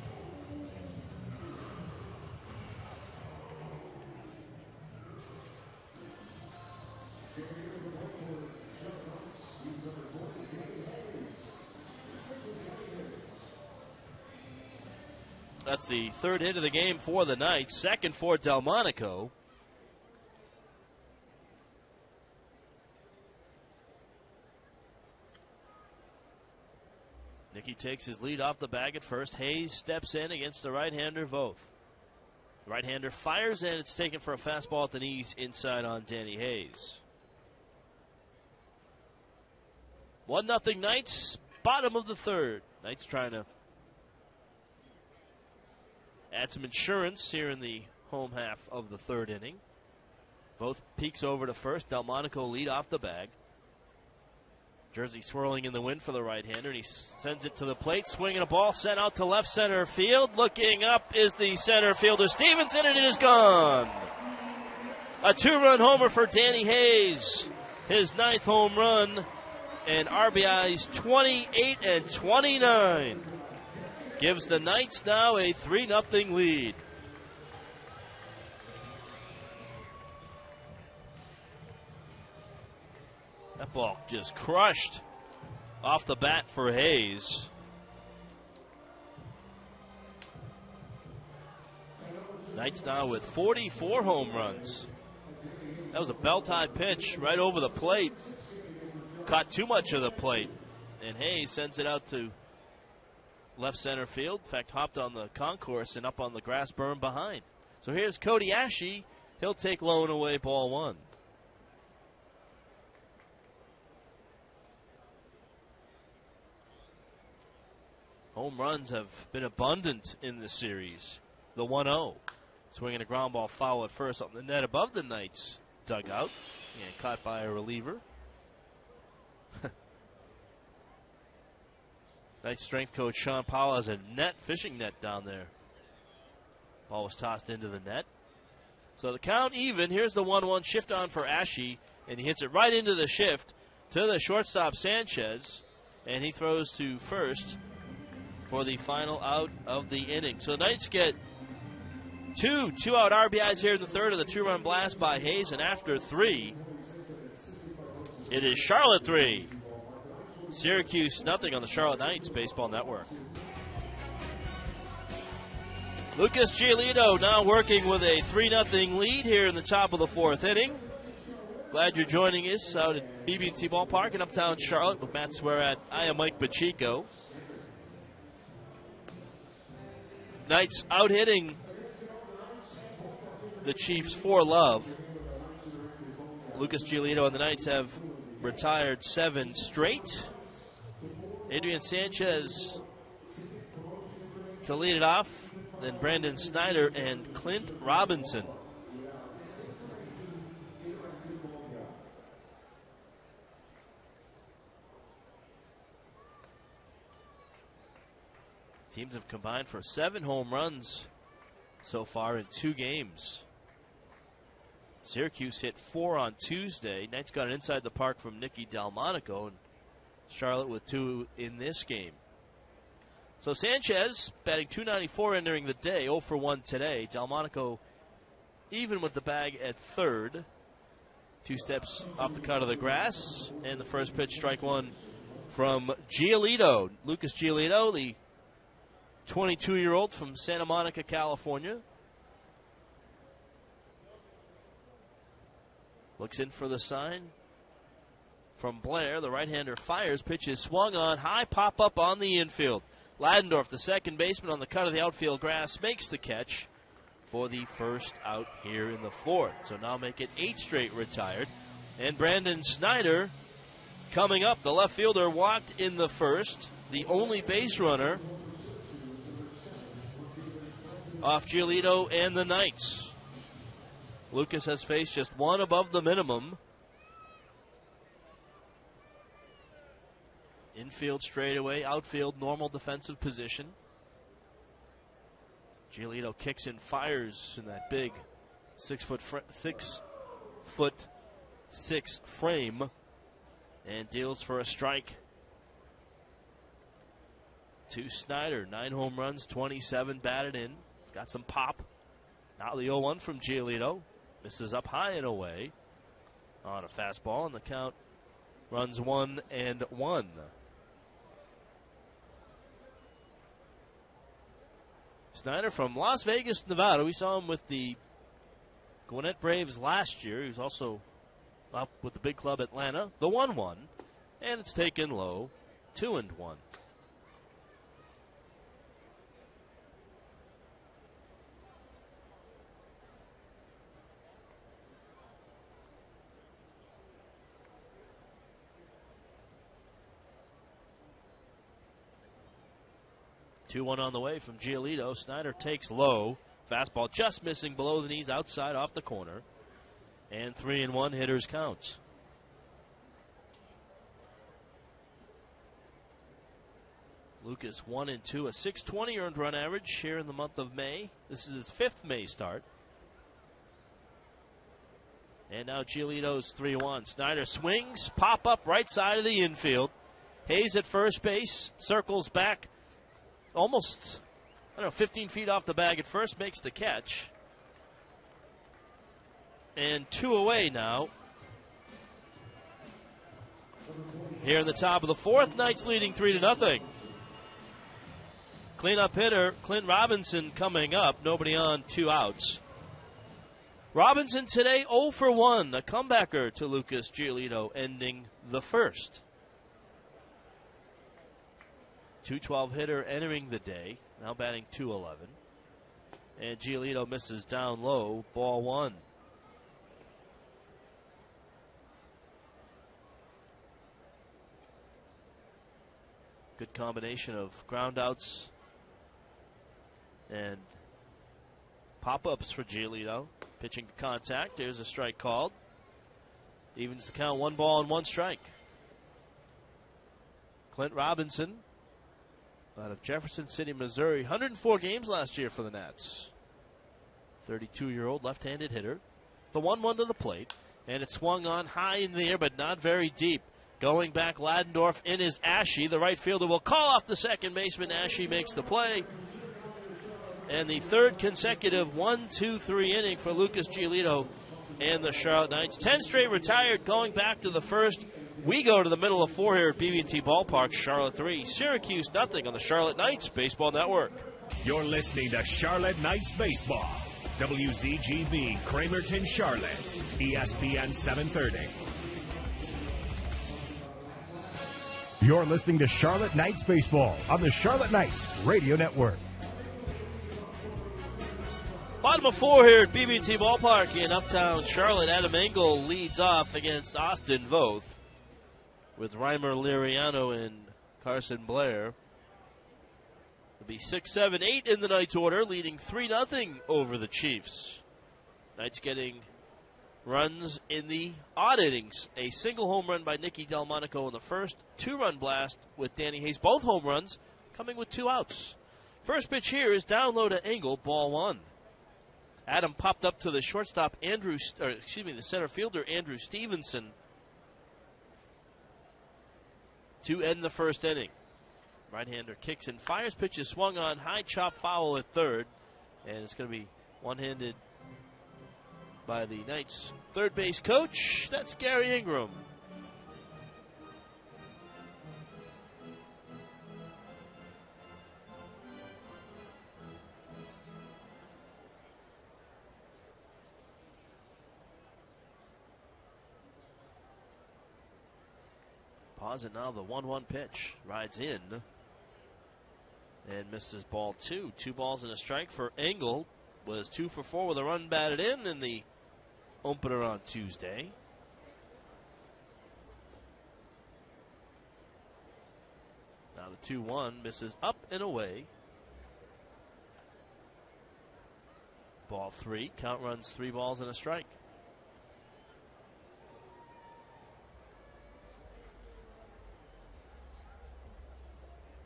[SPEAKER 2] That's the 3rd hit of the game for the Knights. 2nd for Delmonico. Nicky takes his lead off the bag at first. Hayes steps in against the right-hander Voth. The right-hander fires, and it's taken for a fastball at the knees inside on Danny Hayes. 1-0 Knights, bottom of the 3rd. Knights trying to add some insurance here in the home half of the 3rd inning. Both peeks over to first. Delmonico lead off the bag. Jersey swirling in the wind for the right-hander, and he sends it to the plate. Swinging a ball sent out to left center field. Looking up is the center fielder Stevenson, and it is gone. A 2-run homer for Danny Hayes. His 9th home run, and RBIs 28 and 29. gives the Knights now a 3-0 lead. That ball just crushed off the bat for Hayes. Knights now with 44 home runs. That was a belt-high pitch right over the plate. Caught too much of the plate. And Hayes sends it out to left center field. In fact, hopped on the concourse and up on the grass berm behind. So here's Cody Ashe. He'll take low and away, ball one. Home runs have been abundant in this series. The 1-0. Swinging a ground ball foul at first on the net above the Knights dugout. And caught by a reliever. Knights strength coach Sean Powell has a fishing net down there. Ball was tossed into the net. So the count even. Here's the 1-1 shift on for Ashe. And he hits it right into the shift to the shortstop Sanchez. And he throws to first for the final out of the inning. So the Knights get two-out RBIs here in the third of the 2-run blast by Hayes. And after 3, it is Charlotte 3. Syracuse nothing on the Charlotte Knights Baseball Network. Lucas Giolito now working with a 3-0 lead here in the top of the 4th inning. Glad you're joining us out at BB&T Ballpark in uptown Charlotte with Matt Swearat. I am Mike Pacheco. Knights out hitting the Chiefs for love. Lucas Giolito and the Knights have retired 7 straight. Adrian Sanchez to lead it off. Then Brandon Snyder and Clint Robinson. Teams have combined for 7 home runs so far in 2 games. Syracuse hit 4 on Tuesday. Knights got it inside the park from Nicky Delmonico. And Charlotte with 2 in this game. So Sanchez batting .294 entering the day, 0 for 1 today. Delmonico even with the bag at third. 2 steps off the cut of the grass. And the first pitch, strike one from Giolito. Lucas Giolito, the 22-year-old from Santa Monica, California. Looks in for the sign from Blair. The right-hander fires. Pitch is swung on. High pop-up on the infield. Ladendorf, the second baseman on the cut of the outfield grass, makes the catch for the first out here in the 4th. So now make it 8 straight retired. And Brandon Snyder coming up. The left fielder walked in the first. The only base runner off Giolito and the Knights. Lucas has faced just 1 above the minimum. Infield straightaway, outfield normal defensive position. Giolito kicks and fires in that big 6'6" frame and deals for a strike. To Snyder, 9 home runs, 27 batted in. He's got some pop. Now the 0-1 from Giolito. Misses up high and away on a fastball, and the count runs 1-1. Snyder from Las Vegas, Nevada. We saw him with the Gwinnett Braves last year. He was also up with the big club Atlanta. The 1-1, and it's taken low, 2-1. 2-1 on the way from Giolito. Snyder takes low. Fastball just missing below the knees, outside off the corner. And 3-1 hitters count. Lucas 1-2, a .620 earned run average here in the month of May. This is his 5th May start. And now Giolito's 3-1. Snyder swings, pop up right side of the infield. Hayes at first base, circles back almost, 15 feet off the bag at first, makes the catch. And 2 away now. Here in the top of the fourth, Knights leading 3-0. Cleanup hitter Clint Robinson coming up. Nobody on, 2 outs. Robinson today 0 for 1, a comebacker to Lucas Giolito, ending the first. 212 hitter entering the day, now batting .211. And Giolito misses down low, ball 1. Good combination of groundouts and pop-ups for Giolito. Pitching to contact. There's a strike called. Evens the count, 1 ball and 1 strike. Clint Robinson out of Jefferson City, Missouri. 104 games last year for the Nats. 32-year-old left-handed hitter. The 1-1 to the plate. And it swung on high in the air, but not very deep. Going back, Ladendorf in is Ashe. The right fielder will call off the second baseman. Ashe makes the play. And the third consecutive 1-2-3 inning for Lucas Giolito and the Charlotte Knights. 10 straight retired, going back to the first. We go to the middle of 4 here at BB&T Ballpark. Charlotte 3, Syracuse nothing on the Charlotte Knights Baseball Network.
[SPEAKER 3] You're listening to Charlotte Knights Baseball. WZGB, Cramerton, Charlotte. ESPN 730. You're listening to Charlotte Knights Baseball on the Charlotte Knights Radio Network.
[SPEAKER 2] Bottom of 4 here at BB&T Ballpark in Uptown Charlotte. Adam Engel leads off against Austin Voth with Reimer Liriano and Carson Blair. It'll be 6, 7, 8 in the Knights order, leading 3-0 over the Chiefs. Knights getting runs in the odd innings. A single home run by Nicky Delmonico in the first, 2-run blast with Danny Hayes. Both home runs coming with 2 outs. First pitch here is down low to Engel, ball 1. Adam popped up to the shortstop, the center fielder, Andrew Stevenson, to end the first inning. Right-hander kicks and fires. Pitch is swung on, high chop foul at third, and it's going to be one-handed by the Knights' third base coach. That's Gary Ingram. Pause it now, the 1-1 pitch. Rides in and misses ball 2. 2 balls and a strike for Engel. Was 2 for 4 with a run batted in the opener on Tuesday. Now the 2-1 misses up and away. Ball 3. Count runs 3 balls and a strike.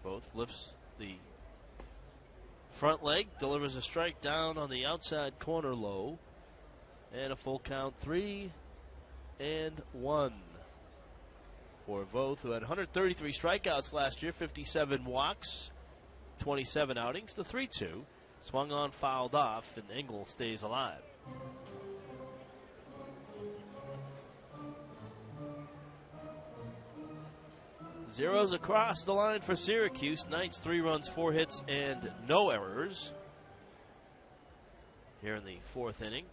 [SPEAKER 2] Both lifts the front leg, delivers a strike down on the outside corner low. And a full count, 3-1 for Voth, who had 133 strikeouts last year, 57 walks, 27 outings. The 3-2 swung on, fouled off, and Engel stays alive. Zeros across the line for Syracuse. Knights 3 runs, 4 hits, and no errors here in the 4th inning.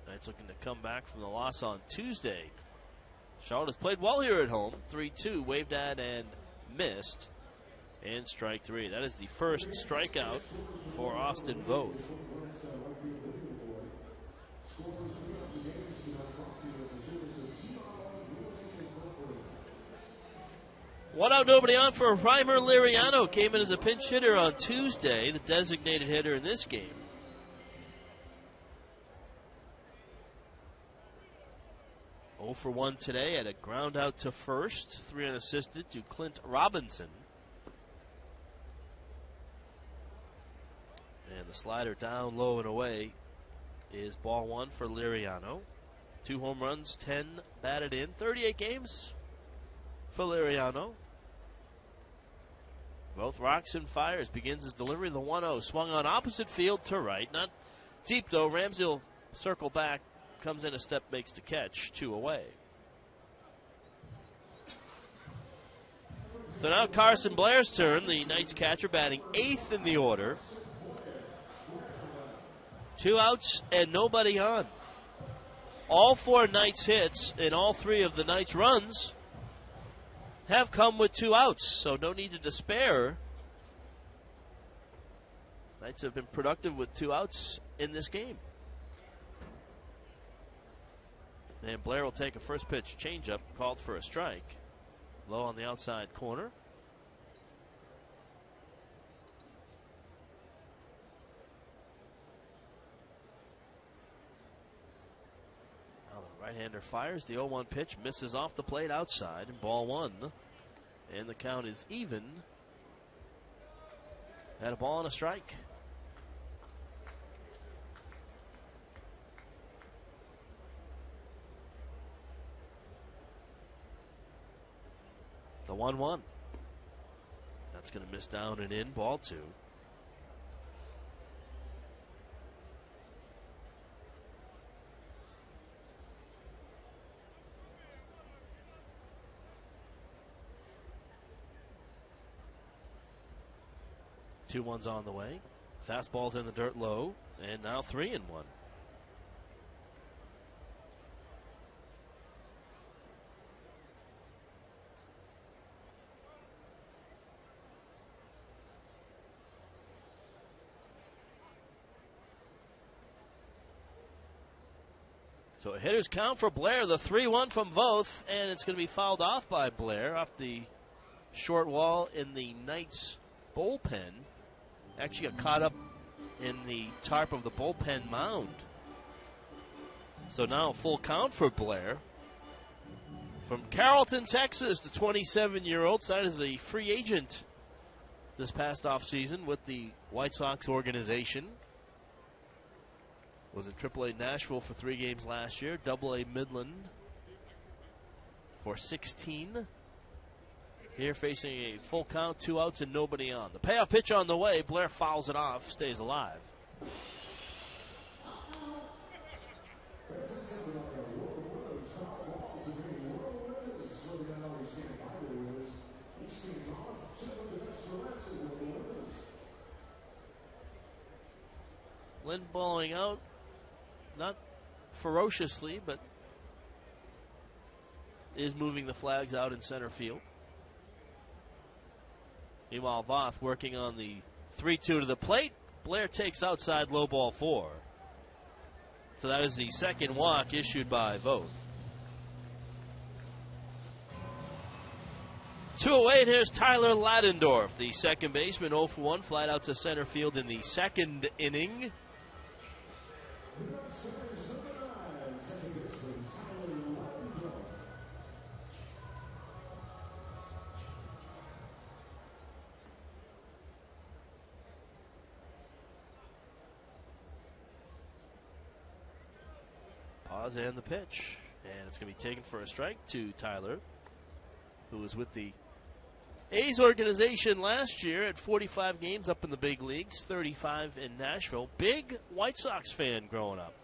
[SPEAKER 2] Knights looking to come back from the loss on Tuesday. Charlotte has played well here at home. 3-2, waved at and missed. And strike 3. That is the first strikeout for Austin Voth. One out, nobody on for Reimer Liriano. Came in as a pinch hitter on Tuesday, the designated hitter in this game. Oh for 1 today at a ground out to first. 3 unassisted to Clint Robinson. And the slider down low and away is ball 1 for Liriano. 2 home runs, 10 batted in, 38 games for Liriano. Both rocks and fires. Begins his delivery. The 1-0 swung on opposite field to right. Not deep, though. Ramsey will circle back. Comes in a step, makes the catch. 2 away. So now Carson Blair's turn. The Knights catcher batting 8th in the order. 2 outs and nobody on. All 4 Knights hits and all 3 of the Knights runs have come with 2 outs, so no need to despair. Knights have been productive with 2 outs in this game. And Blair will take a first pitch changeup, called for a strike. Low on the outside corner. Now the right-hander fires. The 0-1 pitch misses off the plate outside, and ball 1. And the count is even. Had a ball and a strike. The 1-1. That's going to miss down and in. Ball 2. Two ones on the way. Fastball's in the dirt low. And now 3-1. So a hitter's count for Blair, the 3-1 from Voth, and it's going to be fouled off by Blair off the short wall in the Knights bullpen. Actually got caught up in the tarp of the bullpen mound. So now a full count for Blair. From Carrollton, Texas, the 27-year-old signed as a free agent this past offseason with the White Sox organization. Was in AAA Nashville for 3 games last year. AA Midland for 16. Here facing a full count, 2 outs and nobody on. The payoff pitch on the way. Blair fouls it off, stays alive. Lynn bowling out. Not ferociously, but is moving the flags out in center field. Meanwhile, Voth working on the 3-2 to the plate. Blair takes outside, low ball 4. So that is the second walk issued by Voth. 2 away, and here's Tyler Ladendorf, the second baseman, 0 for 1, flied out to center field in the second inning. Pause and the pitch. And it's going to be taken for a strike to Tyler, who was with the A's organization last year at 45 games up in the big leagues, 35 in Nashville. Big White Sox fan growing up.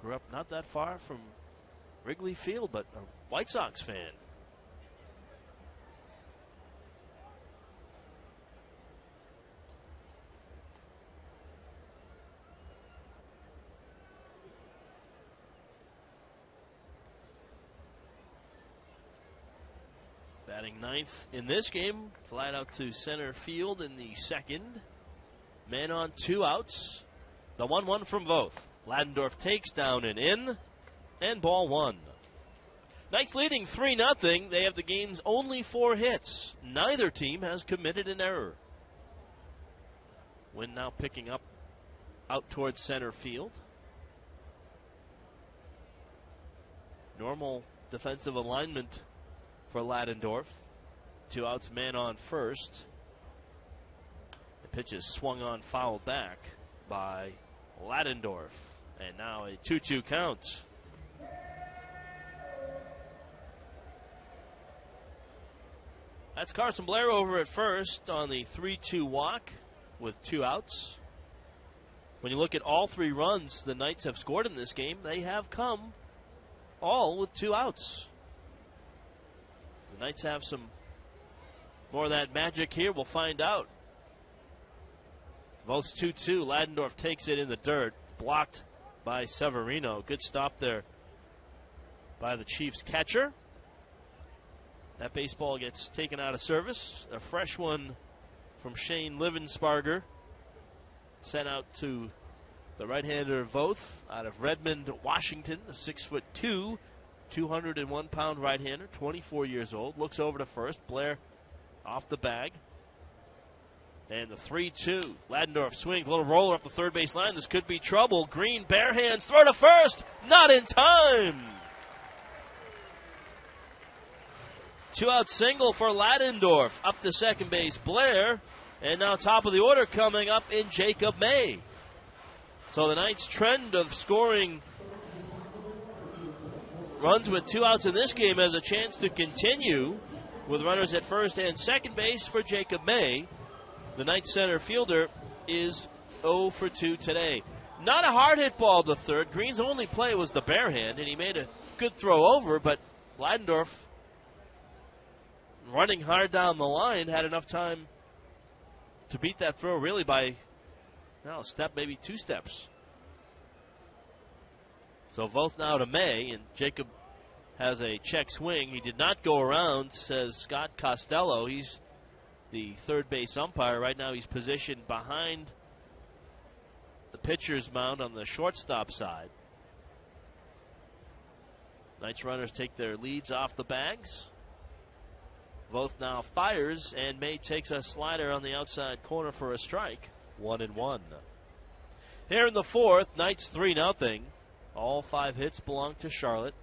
[SPEAKER 2] Grew up not that far from Wrigley Field, but a White Sox fan. Batting ninth in this game, flied out to center field in the second. Man on 2 outs. The 1-1 from Voth. Ladendorf takes down and in, and ball 1. Knights leading 3-0. They have the game's only 4 hits. Neither team has committed an error. Wynn now picking up out towards center field. Normal defensive alignment for Ladendorf. 2 outs, man on first. The pitch is swung on, fouled back by Ladendorf. And now a 2-2 count. That's Carson Blair over at first on the 3-2 walk with 2 outs. When you look at all 3 runs the Knights have scored in this game, they have come all with 2 outs. The Knights have some more of that magic here. We'll find out. Voth's 2-2. Ladendorf takes it in the dirt. It's blocked by Severino. Good stop there by the Chiefs catcher. That baseball gets taken out of service. A fresh one from Shane Livensparger sent out to the right-hander Voth out of Redmond, Washington, the 6'2", 201-pound right-hander, 24 years old. Looks over to first. Blair off the bag. And the 3-2. Ladendorf swings, a little roller up the third base line. This could be trouble. Green, bare hands, throw to first. Not in time. 2-out single for Ladendorf. Up to second base, Blair. And now top of the order coming up in Jacob May. So the Knights' trend of scoring runs with 2 outs in this game has a chance to continue with runners at first and second base for Jacob May. The Knights center fielder is 0 for 2 today. Not a hard hit ball to third. Green's only play was the bare hand, and he made a good throw over, but Ladendorf, running hard down the line, had enough time to beat that throw really by a step, maybe 2 steps. So both now to May, and Jacob has a check swing. He did not go around, says Scott Costello. He's the third base umpire. Right now he's positioned behind the pitcher's mound on the shortstop side. Knights runners take their leads off the bags. Both now fires, and May takes a slider on the outside corner for a strike. 1-1. Here in the fourth, Knights 3-0. All 5 hits belong to Charlotte.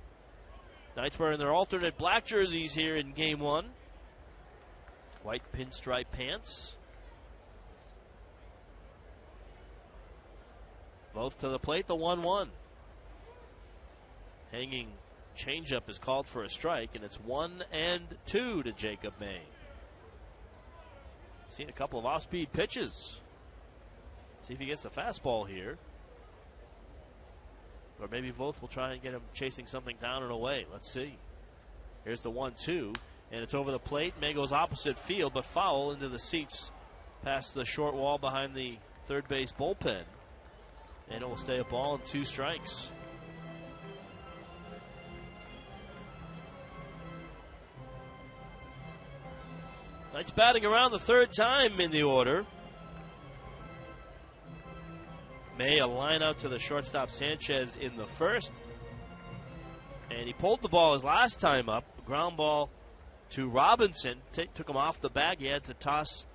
[SPEAKER 2] Knights wearing their alternate black jerseys here in Game 1. White pinstripe pants. Both to the plate, the 1-1. Hanging changeup is called for a strike, and it's 1-2 to Jacob May. Seen a couple of off-speed pitches. See if he gets the fastball here. Or maybe both will try and get him chasing something down and away. Let's see. Here's the 1-2, and it's over the plate. May goes opposite field, but foul into the seats past the short wall behind the third base bullpen. And it will stay a ball and 2 strikes. Knights batting around the third time in the order. May a line out to the shortstop Sanchez in the first. And he pulled the ball his last time up. Ground ball to Robinson. Took him off the bag. He had to toss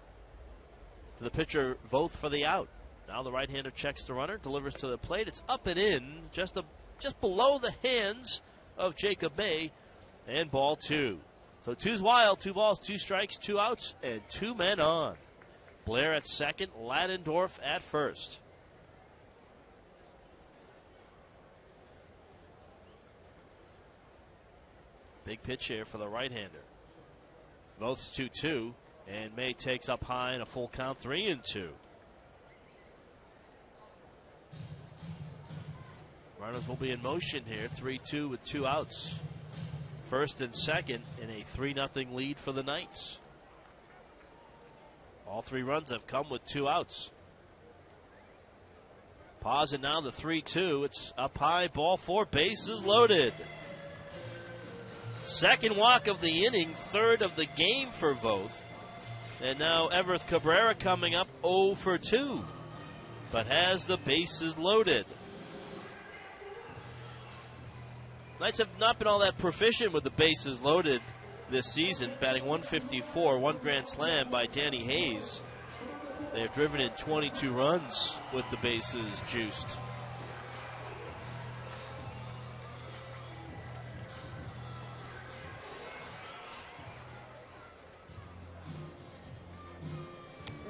[SPEAKER 2] to the pitcher Voth for the out. Now the right-hander checks the runner, delivers to the plate. It's up and in, just below the hands of Jacob May, and ball 2. So 2's wild, 2 balls, 2 strikes, 2 outs, and 2 men on. Blair at second, Ladendorf at first. Big pitch here for the right-hander. Both's 2-2, and May takes up high in a full count, 3-2. Runners will be in motion here, 3-2 with 2 outs. First and second in a 3-0 lead for the Knights. All 3 runs have come with 2 outs. Pause, and now the 3-2. It's up high, ball 4, bases loaded. Second walk of the inning, third of the game for Voth. And now Everth Cabrera coming up 0 for 2, but has the bases loaded. Knights have not been all that proficient with the bases loaded this season, batting 154, 1 grand slam by Danny Hayes. They have driven in 22 runs with the bases juiced.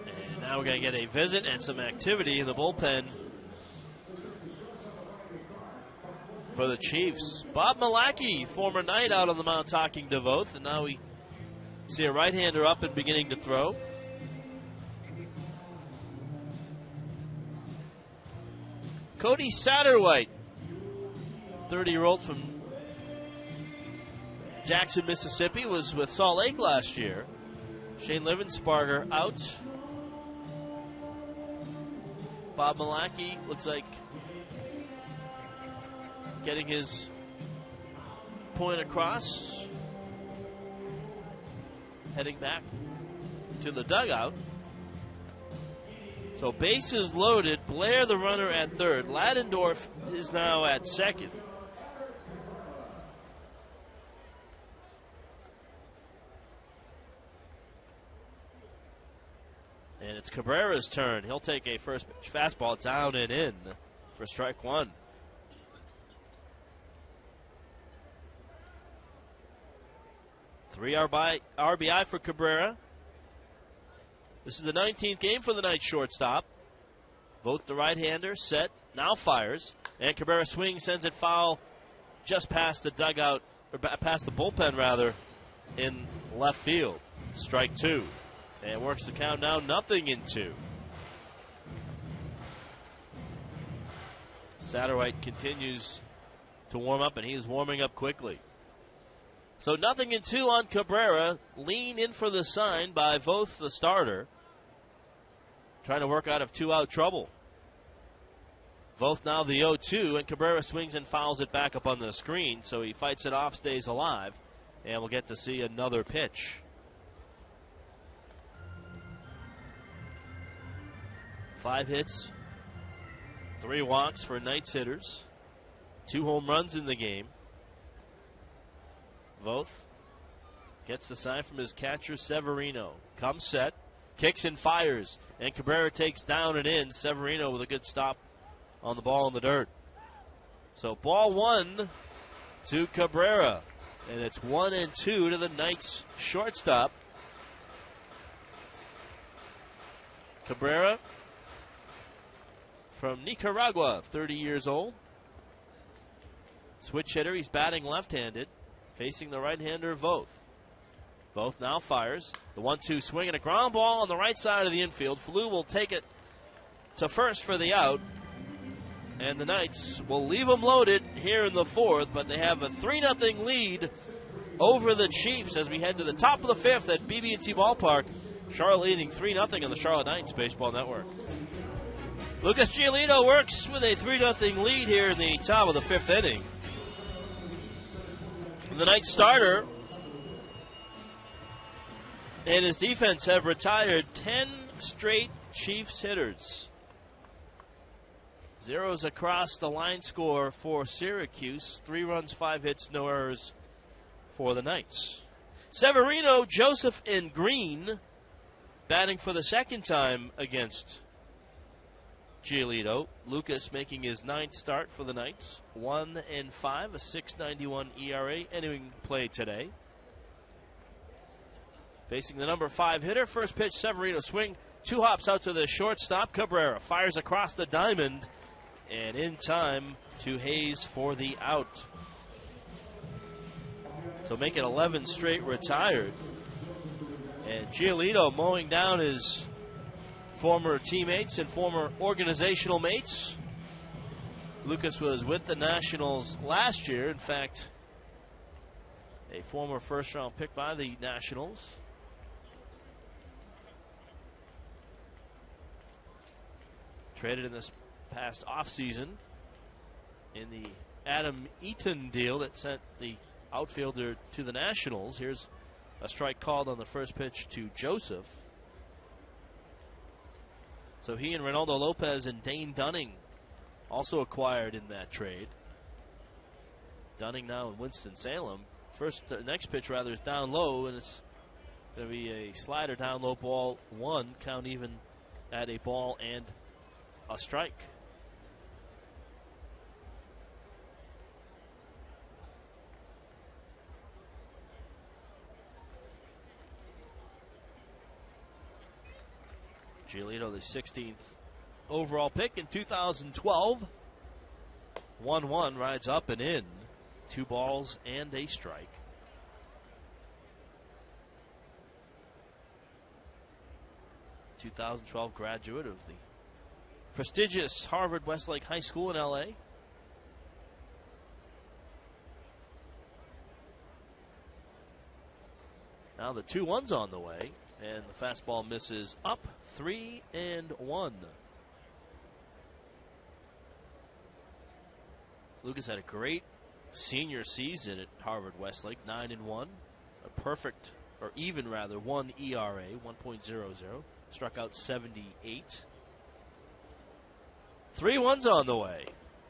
[SPEAKER 2] And now we're going to get a visit and some activity in the bullpen for the Chiefs. Bob Malachy, former Knight, out on the mound talking to Voth, and now he See a right-hander up and beginning to throw. Cody Satterwhite, 30-year-old from Jackson, Mississippi, was with Salt Lake last year. Shane Livensparger out. Bob Malachy looks like getting his point across. Heading back to the dugout. So bases loaded. Blair the runner at third. Ladendorf is now at second. And it's Cabrera's turn. He'll take a first pitch fastball down and in for strike one. Three RBI for Cabrera. This is the 19th game for the Knights shortstop. Both the right-hander set, now fires, and Cabrera swings, sends it foul just past the dugout, or past the bullpen rather, in left field. Strike two. And works the count now, 0-2. Satterwhite continues to warm up, and he is warming up quickly. So 0-2 on Cabrera. Lean in for the sign by Voth, the starter. Trying to work out of two-out trouble. Voth now the 0-2, and Cabrera swings and fouls it back up on the screen, so he fights it off, stays alive, and we'll get to see another pitch. Five hits, 3 walks for Knights hitters, 2 home runs in the game. Voth gets the sign from his catcher, Severino. Comes set, kicks and fires, and Cabrera takes down and in. Severino with a good stop on the ball in the dirt. So ball 1 to Cabrera, and it's 1-2 to the Knights shortstop. Cabrera from Nicaragua, 30 years old. Switch hitter, he's batting left-handed, facing the right-hander Voth. Voth now fires. The 1-2 swing and a ground ball on the right side of the infield. Flew will take it to first for the out. And the Knights will leave them loaded here in the fourth, but they have a 3-0 lead over the Chiefs as we head to the top of the fifth at BB&T Ballpark. Charlotte leading 3-0 on the Charlotte Knights Baseball Network. Lucas Giolito works with a 3-0 lead here in the top of the fifth inning. The Knights starter and his defense have retired 10 straight Chiefs hitters. Zeros across the line score for Syracuse. 3 runs, 5 hits, no errors for the Knights. Severino, Joseph, and Green batting for the second time against Giolito. Lucas making his 9th start for the Knights. 1-5, a 6.91 ERA, entering play today. Facing the number 5 hitter. First pitch, Severino swing. 2 hops out to the shortstop. Cabrera fires across the diamond and in time to Hayes for the out. So make it 11 straight retired. And Giolito mowing down his former teammates and former organizational mates. Lucas was with the Nationals last year. In fact, a former first-round pick by the Nationals. Traded in this past offseason in the Adam Eaton deal that sent the outfielder to the Nationals. Here's a strike called on the first pitch to Joseph. So he and Ronaldo Lopez and Dane Dunning also acquired in that trade. Dunning now in Winston-Salem. Next pitch rather is down low, and it's going to be a slider down low, ball 1, count even at a ball and a strike. Giolito, the 16th overall pick in 2012. 1-1 rides up and in. 2 balls and a strike. 2012 graduate of the prestigious Harvard Westlake High School in L.A. Now the 2-1's on the way, and the fastball misses up 3-1. Lucas had a great senior season at Harvard Westlake, 9-1, a perfect, or even rather, 1 ERA, 1.00, struck out 78. 3-1's on the way,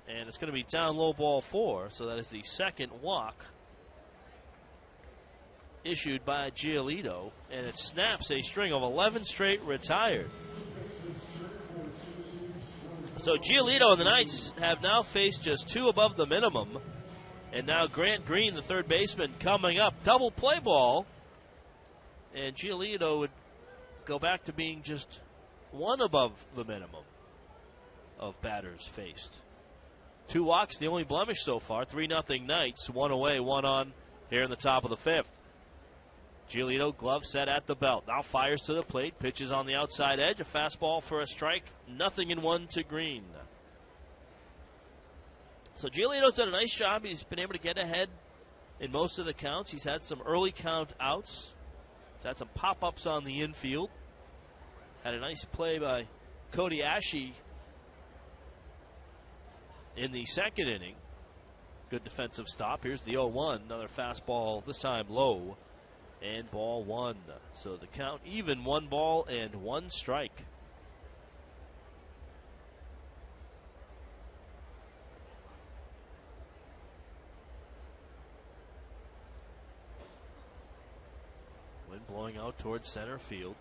[SPEAKER 2] and it's going to be down low ball 4, so that is the second walk issued by Giolito, and it snaps a string of 11 straight retired. So Giolito and the Knights have now faced just 2 above the minimum, and now Grant Green, the third baseman, coming up. Double play ball, and Giolito would go back to being just 1 above the minimum of batters faced. 2 walks, the only blemish so far. 3-0 Knights, 1 away, 1 on here in the top of the 5th. Giolito, glove set at the belt. Now fires to the plate, pitches on the outside edge, a fastball for a strike, 0-1 to Green. So Giolito's done a nice job. He's been able to get ahead in most of the counts. He's had some early count outs. He's had some pop-ups on the infield. Had a nice play by Cody Ashe in the second inning. Good defensive stop. Here's the 0-1. Another fastball, this time low, and ball 1. So the count even, 1 ball and 1 strike. Wind blowing out towards center field.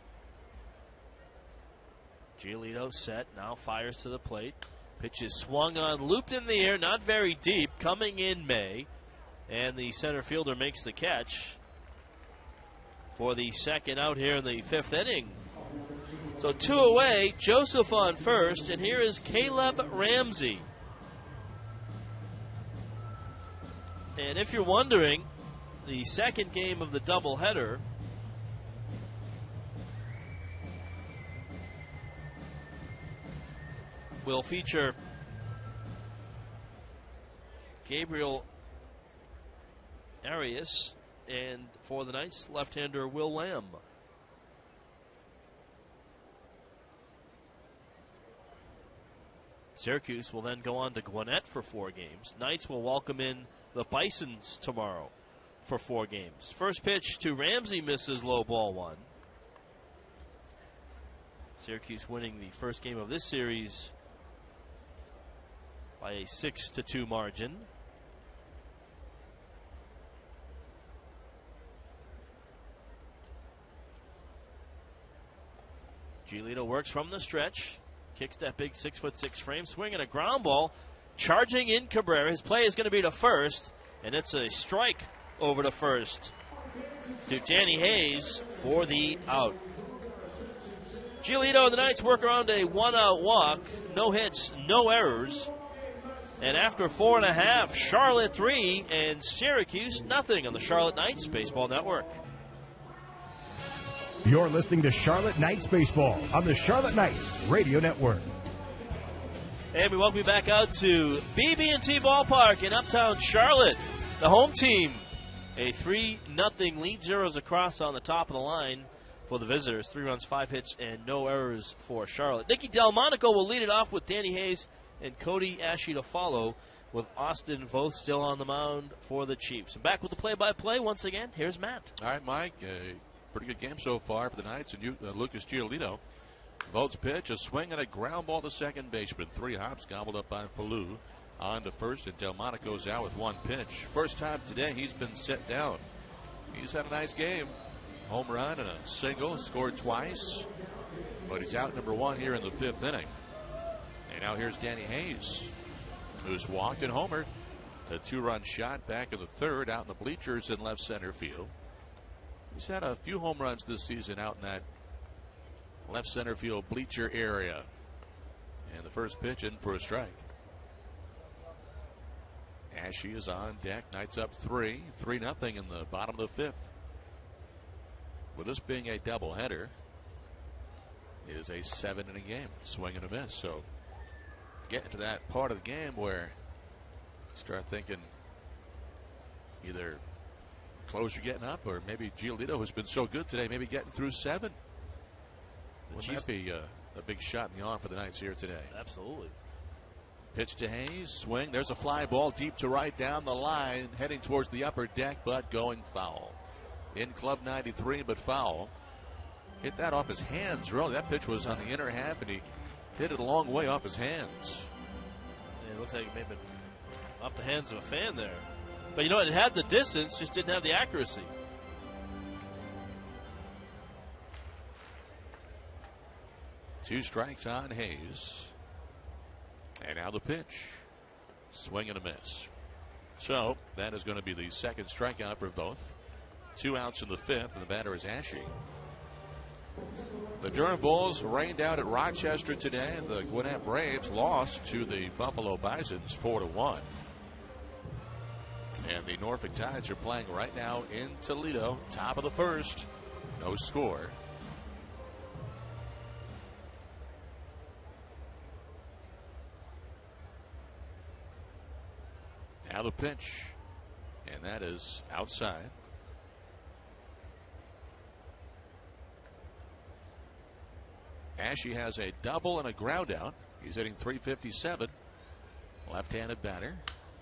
[SPEAKER 2] Giolito set, now fires to the plate. Pitch is swung on, looped in the air, not very deep, coming in May. And the center fielder makes the catch for the second out here in the 5th inning. So 2 away, Joseph on first, and here is Caleb Ramsey. And if you're wondering, the second game of the doubleheader will feature Gabriel Arias, and for the Knights, left-hander Will Lamb. Syracuse will then go on to Gwinnett for 4 games. Knights will welcome in the Bisons tomorrow for 4 games. First pitch to Ramsey misses, low, ball 1. Syracuse winning the first game of this series by a 6-2 margin. Giolito works from the stretch, kicks that big 6'6" frame, swinging a ground ball, charging in Cabrera. His play is going to be to first, and it's a strike over to first to Danny Hayes for the out. Giolito and the Knights work around a 1-out walk, no hits, no errors. And after 4.5, Charlotte 3 and Syracuse nothing on the Charlotte Knights Baseball Network.
[SPEAKER 3] You're listening to Charlotte Knights Baseball on the Charlotte Knights Radio Network.
[SPEAKER 2] And we welcome you back out to BB&T Ballpark in Uptown Charlotte. The home team, a 3-0 lead, zeros across on the top of the line for the visitors. 3 runs, 5 hits, and no errors for Charlotte. Nicky Delmonico will lead it off with Danny Hayes and Cody Ashe to follow, with Austin Voth still on the mound for the Chiefs. And back with the play-by-play once again, here's Matt.
[SPEAKER 1] All right, Mike. Pretty good game so far for the Knights and Lucas Giolito. Voth's pitch, a swing and a ground ball to second baseman. 3 hops gobbled up by Falou. On to first, and Delmonico's out with 1 pitch. First time today he's been set down. He's had a nice game. Home run and a single, scored twice. But he's out number 1 here in the 5th inning. And now here's Danny Hayes, who's walked and homered. A 2-run shot back in the 3rd, out in the bleachers in left center field. He's had a few home runs this season out in that left center field bleacher area. And the first pitch in for a strike. Ashe is on deck. Knights up 3-0 in the bottom of the 5th. With this being a doubleheader, is a 7-inning game. Swing and a miss. So getting to that part of the game where you start thinking either closer getting up, or maybe Giolito, who's been so good today, maybe getting through 7. Wouldn't that be a big shot in the arm for the Knights here today?
[SPEAKER 2] Absolutely.
[SPEAKER 1] Pitch to Hayes, swing. There's a fly ball deep to right down the line, heading towards the upper deck, but going foul. In Club 93, but foul. Hit that off his hands, really. That pitch was on the inner half, and he hit it a long way off his hands.
[SPEAKER 2] Yeah, it looks like it may have been off the hands of a fan there. But you know what? It had the distance, just didn't have the accuracy.
[SPEAKER 1] Two strikes on Hayes. And now the pitch. Swing and a miss. So that is going to be the second strikeout for both. 2 outs in the 5th, and the batter is Ashe. The Durham Bulls rained out at Rochester today, and the Gwinnett Braves lost to the Buffalo Bisons 4-1. And the Norfolk Tides are playing right now in Toledo, top of the 1st. No score. Now the pitch, and that is outside. Ashe has a double and a ground out. He's hitting .357. Left-handed batter.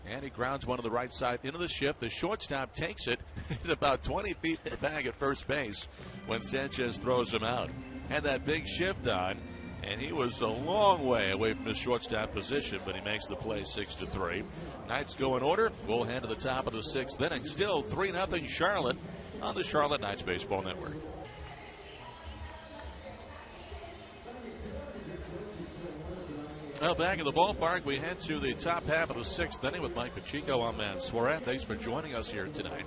[SPEAKER 1] And he grounds one to the right side into the shift. The shortstop takes it. He's about 20 feet in the bag at first base when Sanchez throws him out. Had that big shift on, and he was a long way away from his shortstop position, but he makes the play 6-3. Knights go in order. We'll head to the top of the 6th inning. Still 3-0 Charlotte on the Charlotte Knights Baseball Network. Well, back at the ballpark, we head to the top half of the 6th inning with Mike Pacheco. I'm Matt Swarat. Thanks for joining us here tonight.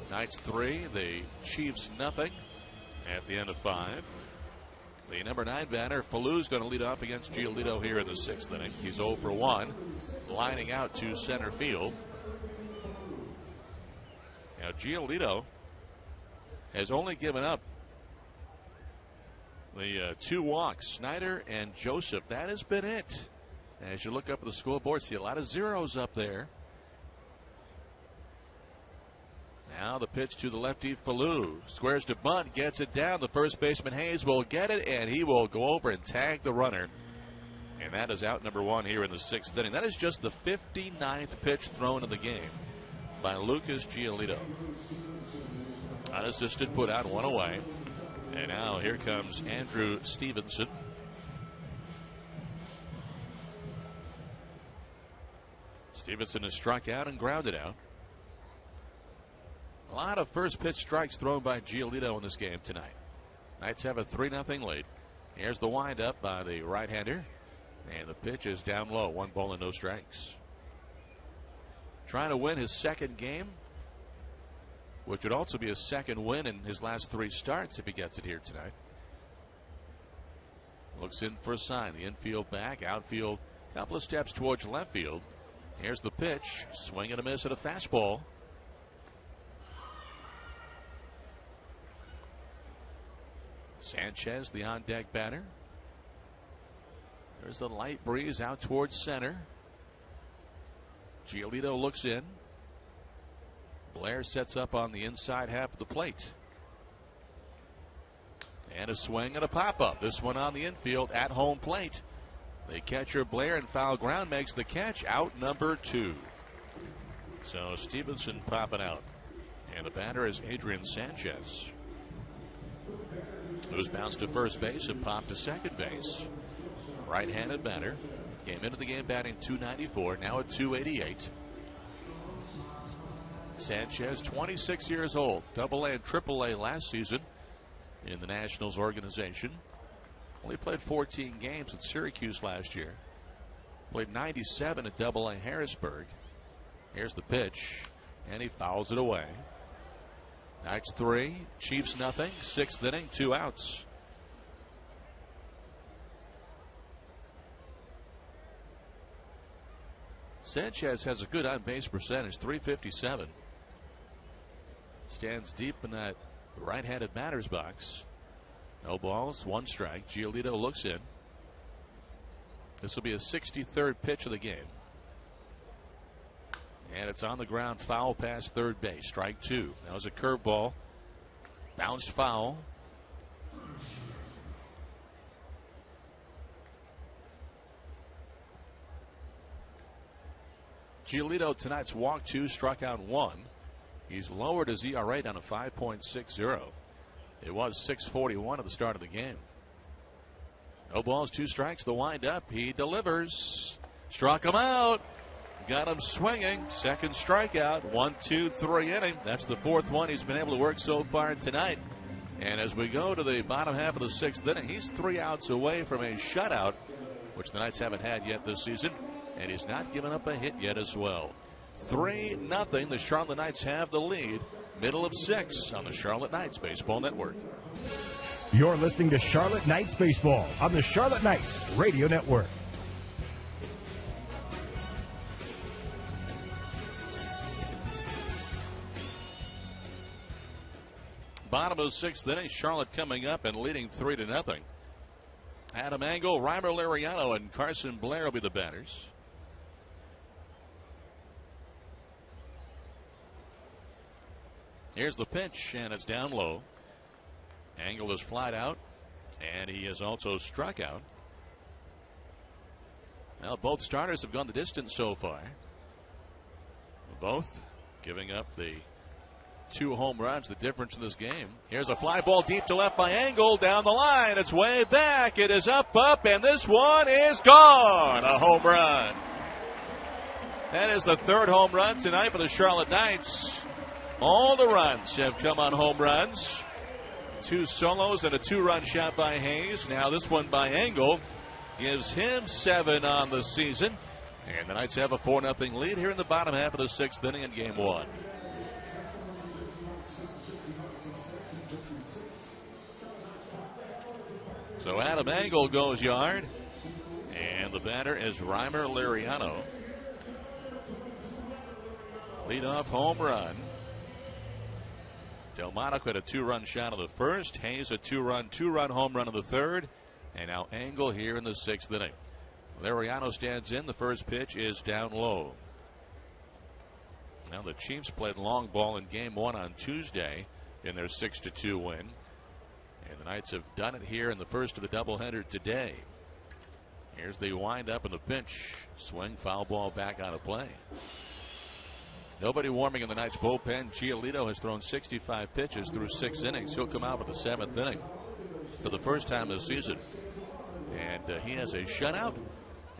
[SPEAKER 1] Knights 3, the Chiefs nothing at the end of 5. The number 9 batter, Falou's going to lead off against Giolito here in the 6th inning. He's 0 for 1, lining out to center field. Now, Giolito has only given up the 2 walks, Snyder and Joseph. That has been it. As you look up at the scoreboard, see a lot of zeros up there. Now the pitch to the lefty, Falou. Squares to bunt, gets it down. The first baseman, Hayes, will get it, and he will go over and tag the runner. And that is out number 1 here in the 6th inning. That is just the 59th pitch thrown in the game by Lucas Giolito. Unassisted, put out, 1 away. And now here comes Andrew Stevenson. Stevenson is struck out and grounded out. A lot of first pitch strikes thrown by Giolito in this game tonight. Knights have a 3-0 lead. Here's the windup by the right-hander. And the pitch is down low. 1 ball and no strikes. Trying to win his second game, which would also be a second win in his last 3 starts if he gets it here tonight. Looks in for a sign. The infield back, outfield, couple of steps towards left field. Here's the pitch. Swing and a miss at a fastball. Sanchez, the on-deck batter. There's a light breeze out towards center. Giolito looks in. Blair sets up on the inside half of the plate. And a swing and a pop-up. This one on the infield at home plate. The catcher, Blair, in foul ground makes the catch. Out number 2. So Stevenson popping out. And the batter is Adrian Sanchez, who's bounced to first base and popped to second base. Right-handed batter. Came into the game batting .294, now at .288. Sanchez, 26 years old, AA and AAA last season in the Nationals organization. Only played 14 games at Syracuse last year. Played 97 at AA Harrisburg. Here's the pitch, and he fouls it away. Knights 3, Chiefs nothing. 6th inning, 2 outs. Sanchez has a good on-base percentage, .357. Stands deep in that right-handed batter's box. No balls, 1 strike. Giolito looks in. This will be his 63rd pitch of the game. And it's on the ground, foul past third base. Strike 2. That was a curveball. Bounced foul. Giolito tonight's walked 2, struck out 1. He's lowered his ERA down to 5.60. It was 6.41 at the start of the game. No balls, 2 strikes. The windup. He delivers. Struck him out. Got him swinging. Second strikeout. 1, 2, 3 inning. That's the 4th one he's been able to work so far tonight. And as we go to the bottom half of the 6th inning, he's 3 outs away from a shutout, which the Knights haven't had yet this season. And he's not given up a hit yet as well. 3-0. The Charlotte Knights have the lead. Middle of 6 on the Charlotte Knights Baseball Network.
[SPEAKER 3] You're listening to Charlotte Knights Baseball on the Charlotte Knights Radio Network.
[SPEAKER 1] Bottom of the 6th inning, Charlotte coming up and leading 3-0. Adam Engel, Reimer Liriano, and Carson Blair will be the batters. Here's the pitch, and it's down low. Engel is flied out, and he is also struck out. Well, both starters have gone the distance so far. Both giving up the 2 home runs, the difference in this game. Here's a fly ball deep to left by Engel, down the line. It's way back. It is up, and this one is gone. A home run. That is the 3rd home run tonight for the Charlotte Knights. All the runs have come on home runs. 2 solos and a 2-run shot by Hayes. Now this one by Engel gives him 7 on the season. And the Knights have a 4-0 lead here in the bottom half of the 6th inning in game 1. So Adam Engel goes yard. And the batter is Reimer Liriano. Leadoff home run. Delmonico had a 2-run shot of the first. Hayes a 2-run home run of the 3rd. And now Engel here in the 6th inning. Liriano stands in. The first pitch is down low. Now the Chiefs played long ball in game 1 on Tuesday in their 6-2 win. And the Knights have done it here in the first of the doubleheader today. Here's the windup and the pitch. Swing, foul ball back out of play. Nobody warming in the Knights bullpen. Giolito has thrown 65 pitches through 6 innings. He'll come out with the 7th inning for the first time this season. And he has a shutout,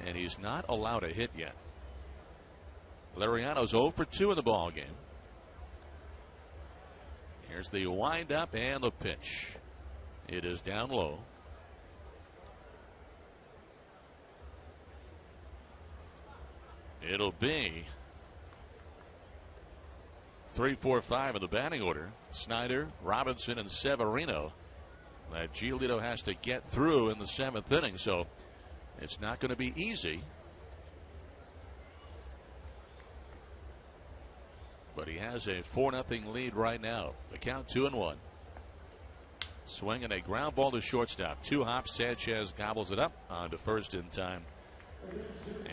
[SPEAKER 1] and he's not allowed a hit yet. Liriano's 0 for 2 in the ball game. Here's the windup and the pitch. It is down low. It'll be 3, 4, 5 in the batting order. Snyder, Robinson, and Severino. That Giolito has to get through in the 7th inning, so it's not going to be easy. But he has a 4-0 lead right now. The count 2-1. Swing and a ground ball to shortstop. 2 hops. Sanchez gobbles it up onto first in time.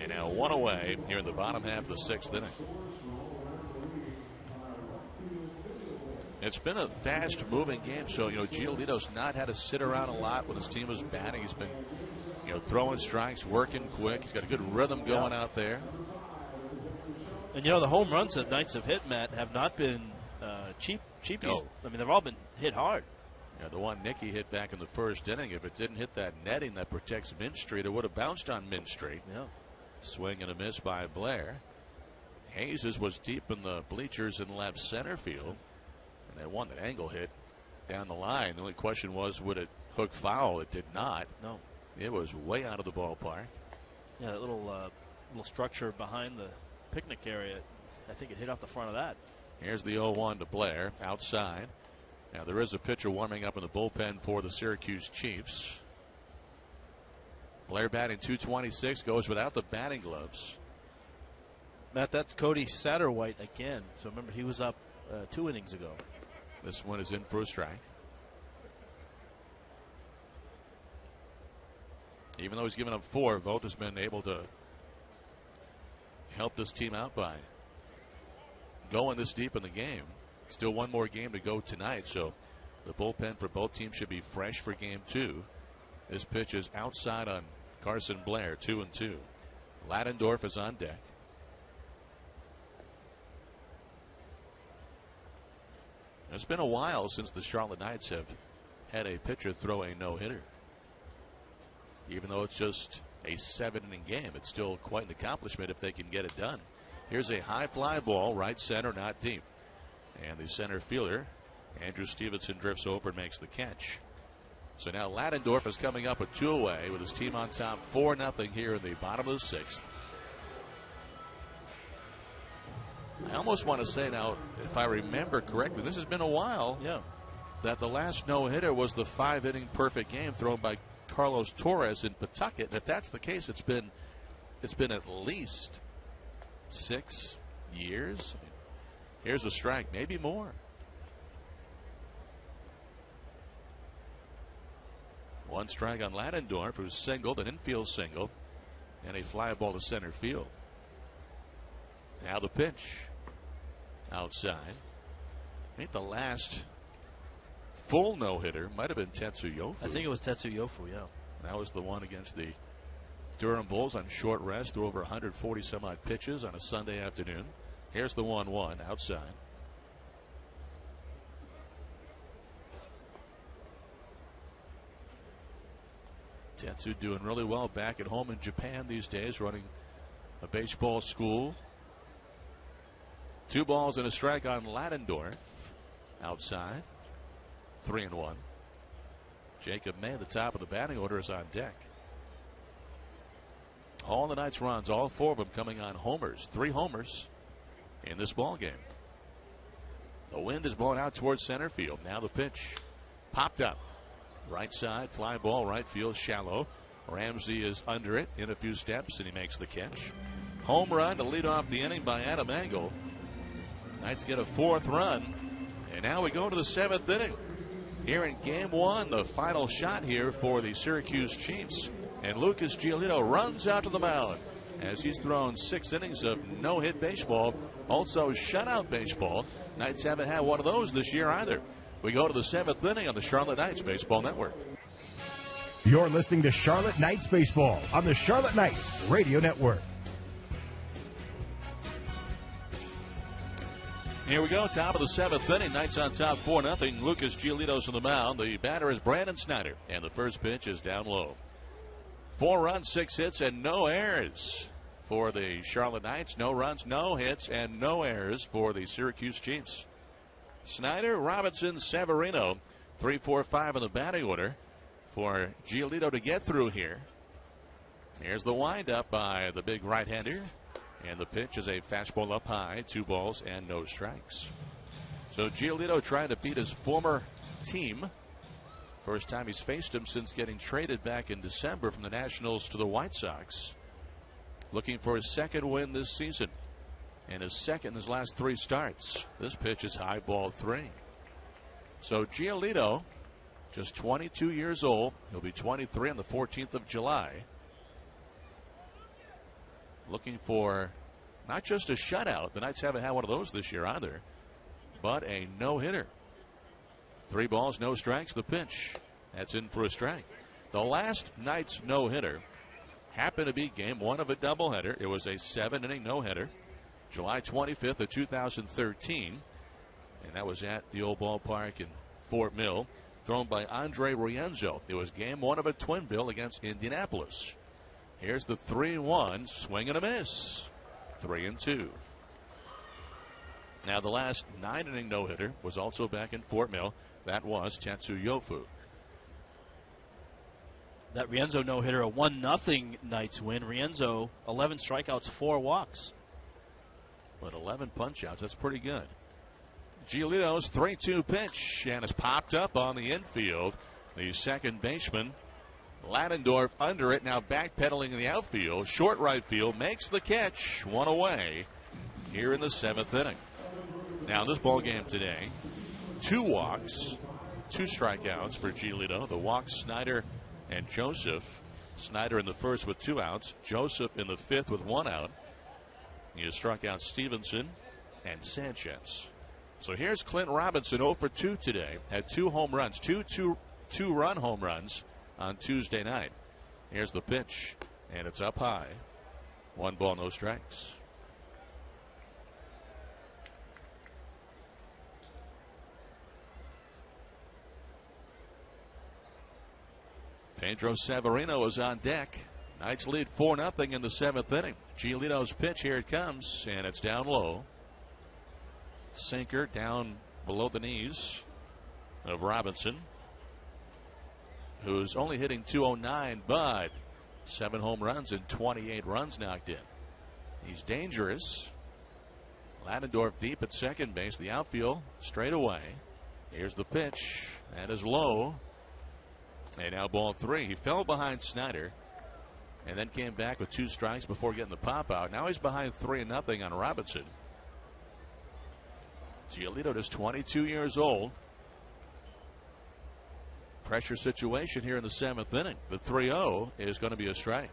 [SPEAKER 1] And now 1 away here in the bottom half of the 6th inning. It's been a fast-moving game, so Giolito's not had to sit around a lot when his team was batting. He's been, throwing strikes, working quick. He's got a good rhythm going out there.
[SPEAKER 2] And the home runs that Knights have hit, Matt, have not been cheapies.
[SPEAKER 1] No.
[SPEAKER 2] I mean, they've all been hit hard.
[SPEAKER 1] Yeah, the one Nicky hit back in the first inning, if it didn't hit that netting that protects Mint Street, it would have bounced on Mint Street.
[SPEAKER 2] Yeah.
[SPEAKER 1] Swing and a miss by Blair. Hayes was deep in the bleachers in left center field. And that one that Engel hit down the line. The only question was, would it hook foul? It did not.
[SPEAKER 2] No.
[SPEAKER 1] It was way out of the ballpark.
[SPEAKER 2] Yeah, that little structure behind the picnic area, I think it hit off the front of that.
[SPEAKER 1] Here's the 0-1 to Blair outside. Now there is a pitcher warming up in the bullpen for the Syracuse Chiefs. Blair batting .226, goes without the batting gloves.
[SPEAKER 2] Matt, that's Cody Satterwhite again. So remember, he was up 2 innings ago.
[SPEAKER 1] This one is in for a strike. Even though he's given up 4, Vogt has been able to help this team out by going this deep in the game. Still one more game to go tonight, so the bullpen for both teams should be fresh for game 2. This pitch is outside on Carson Blair, 2-2. Ladendorf is on deck. It's been a while since the Charlotte Knights have had a pitcher throw a no-hitter. Even though it's just a 7-inning game, it's still quite an accomplishment if they can get it done. Here's a high fly ball, right center, not deep. And the center fielder, Andrew Stevenson, drifts over and makes the catch. So now Ladendorf is coming up with 2 away with his team on top 4-0 here in the bottom of the 6th. I almost want to say now, if I remember correctly, this has been a while.
[SPEAKER 2] Yeah.
[SPEAKER 1] That the last no-hitter was the 5-inning perfect game thrown by Carlos Torres in Pawtucket. And if that's the case, it's been at least 6 years. Here's a strike, maybe more. One strike on Ladendorf, who's singled, an infield single, and a fly ball to center field. Now the pitch outside. I think the last full no-hitter might have been Tetsu Yofu.
[SPEAKER 2] I think it was Tetsu Yofu, yeah.
[SPEAKER 1] That was the one against the Durham Bulls on short rest, threw over 140 some odd pitches on a Sunday afternoon. Here's the 1-1 outside. Tetsu doing really well back at home in Japan these days, running a baseball school. 2 balls and a strike on Ladendorf outside. 3-1. Jacob May at the top of the batting order is on deck. All the Knights runs, all 4 of them coming on homers. 3 homers in this ball game. The wind is blowing out towards center field. Now the pitch popped up. Right side, fly ball, right field, shallow. Ramsey is under it in a few steps, and he makes the catch. Home run to lead off the inning by Adam Engel. Knights get a 4th run, and now we go to the 7th inning. Here in game 1, the final shot here for the Syracuse Chiefs. And Lucas Giolito runs out to the mound as he's thrown 6 innings of no-hit baseball, also shutout baseball. Knights haven't had one of those this year either. We go to the 7th inning on the Charlotte Knights Baseball Network.
[SPEAKER 3] You're listening to Charlotte Knights Baseball on the Charlotte Knights Radio Network.
[SPEAKER 1] Here we go, top of the 7th inning. Knights on top 4-0. Lucas Giolito's on the mound. The batter is Brandon Snyder, and the first pitch is down low. 4 runs, 6 hits, and no errors for the Charlotte Knights. No runs, no hits, and no errors for the Syracuse Chiefs. Snyder, Robinson, Severino, 3, 4, 5 in the batting order for Giolito to get through here. Here's the windup by the big right-hander. And the pitch is a fastball up high, 2 balls and no strikes. So Giolito trying to beat his former team. First time he's faced him since getting traded back in December from the Nationals to the White Sox. Looking for his 2nd win this season. And his 2nd in his last 3 starts. This pitch is high, ball 3. So Giolito, just 22 years old. He'll be 23 on the 14th of July. Looking for not just a shutout. The Knights haven't had one of those this year either. But a no-hitter. 3 balls, no strikes. The pitch. That's in for a strike. The last Knights no-hitter happened to be game 1 of a doubleheader. It was a 7-inning no-hitter. July 25th of 2013. And that was at the old ballpark in Fort Mill. Thrown by Andre Rienzo. It was game 1 of a twin bill against Indianapolis. Here's the 3-1, swing and a miss. 3-2. Now the last 9-inning no-hitter was also back in Fort Mill. That was Tetsu Yofu.
[SPEAKER 2] That Rienzo no-hitter, a 1-0 Knights win. Rienzo, 11 strikeouts, 4 walks.
[SPEAKER 1] But 11 punch-outs, that's pretty good. Giolito's 3-2 pitch, and it's popped up on the infield. The second baseman, Ladendorf, under it, now backpedaling in the outfield. Short right field, makes the catch, 1 away here in the 7th inning. Now this ball game today, 2 walks, 2 strikeouts for Giolito. The walks, Snyder and Joseph. Snyder in the first with 2 outs. Joseph in the 5th with 1 out. He has struck out Stevenson and Sanchez. So here's Clint Robinson, 0 for 2 today. Had 2 home runs, two-run home runs on Tuesday night. Here's the pitch, and it's up high. 1 ball, no strikes. Pedro Severino is on deck. Knights lead 4-0 in the 7th inning. Giolito's pitch, here it comes, and it's down low. Sinker down below the knees of Robinson, who's only hitting .209, but 7 home runs and 28 runs knocked in. He's dangerous. Ladendorf deep at second base. The outfield straight away. Here's the pitch. That is low. And now ball 3. He fell behind Snyder and then came back with 2 strikes before getting the pop out. Now he's behind 3-0 on Robinson. Giolito is 22 years old. Pressure situation here in the 7th inning. The 3-0 is going to be a strike.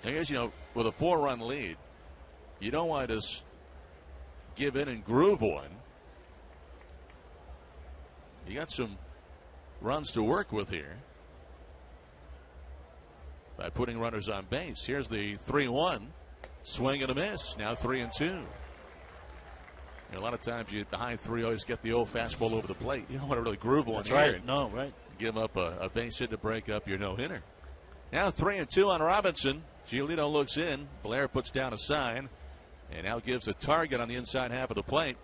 [SPEAKER 1] Thing is, with a 4-run lead, you don't want to just give in and groove one. You got some runs to work with here by putting runners on base. Here's the 3-1. Swing and a miss. Now 3-2. A lot of times you behind 3-0, you get the old fastball over the plate. You don't want to really groove one.
[SPEAKER 2] That's right. No, right.
[SPEAKER 1] Give up a base hit to break up your no-hitter. Now 3-2 on Robinson. Giolito looks in. Blair puts down a sign and now gives a target on the inside half of the plate.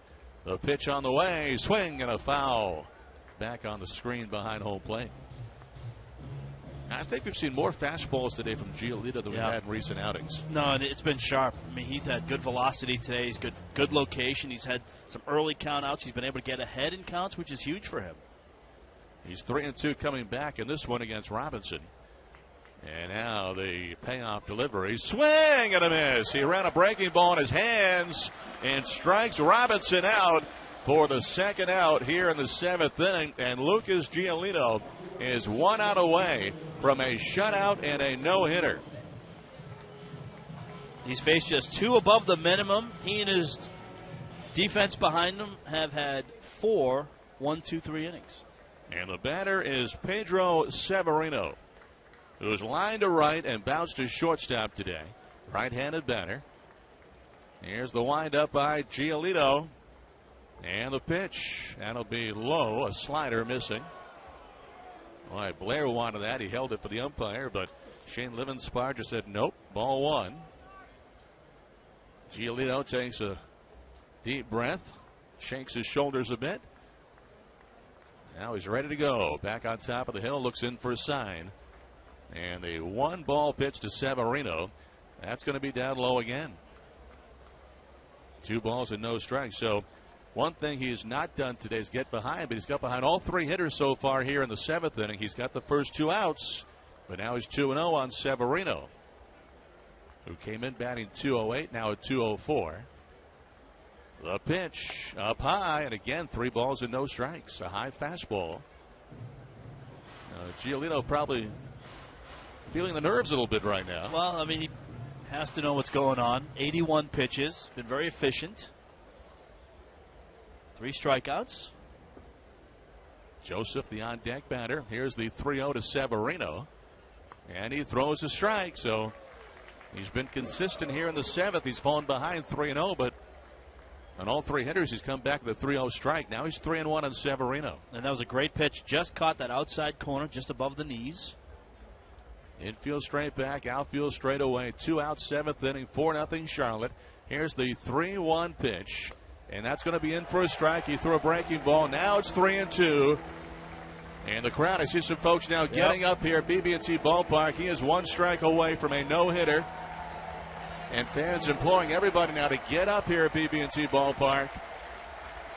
[SPEAKER 1] The pitch on the way. Swing and a foul. Back on the screen behind home plate. I think we've seen more fastballs today from Giolito than we've had in recent outings.
[SPEAKER 2] No, it's been sharp. I mean, he's had good velocity today. He's good location. He's had some early count outs. He's been able to get ahead in counts, which is huge for him.
[SPEAKER 1] He's 3-2 coming back in this one against Robinson. And now the payoff delivery. Swing and a miss. He ran a breaking ball in his hands and strikes Robinson out for the 2nd out here in the 7th inning. And Lucas Giolito is 1 out away from a shutout and a no-hitter.
[SPEAKER 2] He's faced just 2 above the minimum. He and his defense behind him have had 4 1-2-3 innings.
[SPEAKER 1] And the batter is Pedro Severino, who's lined to right and bounced to shortstop today. Right-handed batter. Here's the windup by Giolito. And the pitch. That'll be low. A slider missing. All right, Blair wanted that. He held it for the umpire, but Shane Livenspar just said nope. Ball 1. Giolito takes a deep breath, shakes his shoulders a bit. Now he's ready to go. Back on top of the hill, looks in for a sign. And the 1-ball pitch to Severino. That's going to be down low again. 2 balls and no strikes. So one thing he has not done today is get behind, but he's got behind all 3 hitters so far here in the 7th inning. He's got the first 2 outs, but now he's 2-0 on Severino, who came in batting .208, now at .204. The pitch up high, and again 3 balls and no strikes. A high fastball. Giolito probably feeling the nerves a little bit right now.
[SPEAKER 2] Well, I mean, he has to know what's going on. 81 pitches, been very efficient. 3 strikeouts.
[SPEAKER 1] Joseph, the on-deck batter. Here's the 3-0 to Severino. And he throws a strike, so he's been consistent here in the 7th. He's fallen behind 3-0, but on all 3 hitters, he's come back with a 3-0 strike. Now he's 3-1 on Severino.
[SPEAKER 2] And that was a great pitch. Just caught that outside corner, just above the knees.
[SPEAKER 1] Infield straight back, outfield straight away. 2 out, 7th inning, 4-0 Charlotte. Here's the 3-1 pitch. And that's going to be in for a strike. He threw a breaking ball. Now it's 3-2. And the crowd, I see some folks now getting up here at BB&T Ballpark. He is 1 strike away from a no-hitter. And fans imploring everybody now to get up here at BB&T Ballpark.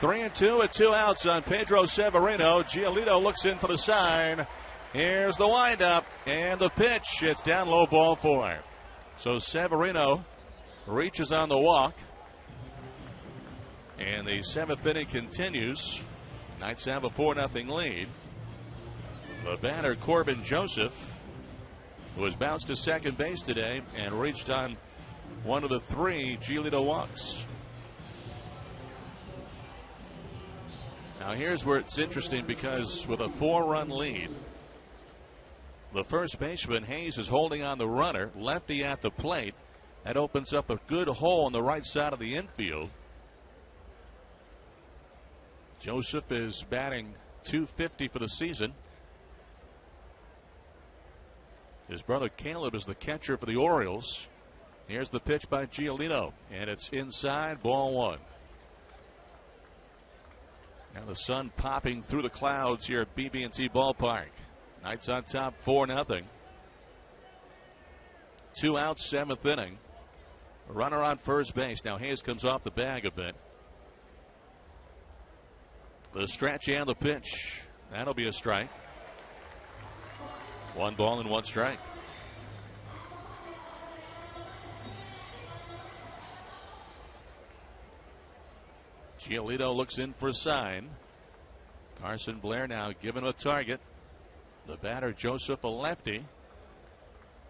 [SPEAKER 1] 3-2 at 2 outs on Pedro Severino. Giolito looks in for the sign. Here's the windup and the pitch. It's down low, ball 4. So Severino reaches on the walk. And the 7th inning continues. Knights have a 4-0 lead. The batter, Corbin Joseph, who was bounced to second base today and reached on one of the 3 Giolito walks. Now here's where it's interesting, because with a 4-run lead, the first baseman, Hayes, is holding on the runner, lefty at the plate. That opens up a good hole on the right side of the infield. Joseph is batting .250 for the season. His brother Caleb is the catcher for the Orioles. Here's the pitch by Giolito, and it's inside, ball 1. Now the sun popping through the clouds here at BB&T Ballpark. Knights on top 4-0. 2 outs, 7th inning. A runner on first base. Now Hayes comes off the bag a bit. The stretch and the pitch. That'll be a strike. 1 ball and 1 strike. Giolito looks in for a sign. Carson Blair now given a target. The batter, Joseph, a lefty.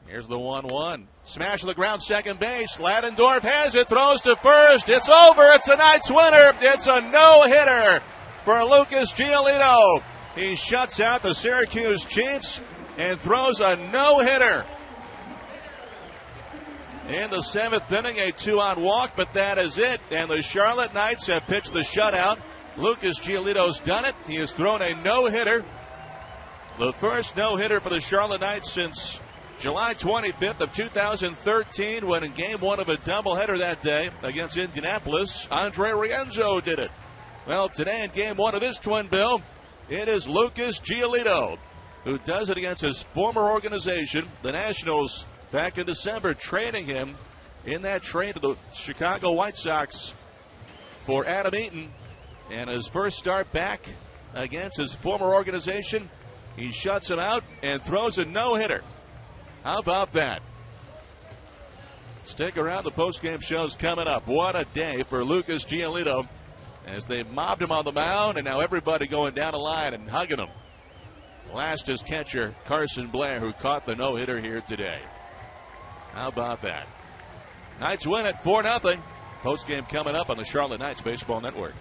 [SPEAKER 1] Here's the 1-1. Smash to the ground, second base. Ladendorf has it, throws to first. It's over. It's a Knights winner. It's a no-hitter for Lucas Giolito. He shuts out the Syracuse Chiefs and throws a no-hitter. In the 7th inning, a 2-out walk, but that is it. And the Charlotte Knights have pitched the shutout. Lucas Giolito's done it. He has thrown a no-hitter. The first no-hitter for the Charlotte Knights since July 25th of 2013, when in game 1 of a doubleheader that day against Indianapolis, Andre Rienzo did it. Well, today in game 1 of this twin bill, it is Lucas Giolito who does it against his former organization, the Nationals, back in December, trading him in that trade to the Chicago White Sox for Adam Eaton. And his first start back against his former organization, he shuts him out and throws a no-hitter. How about that? Stick around. The postgame show's coming up. What a day for Lucas Giolito as they mobbed him on the mound, and now everybody going down the line and hugging him. Last is catcher Carson Blair, who caught the no-hitter here today. How about that? Knights win it 4-0. Postgame coming up on the Charlotte Knights Baseball Network.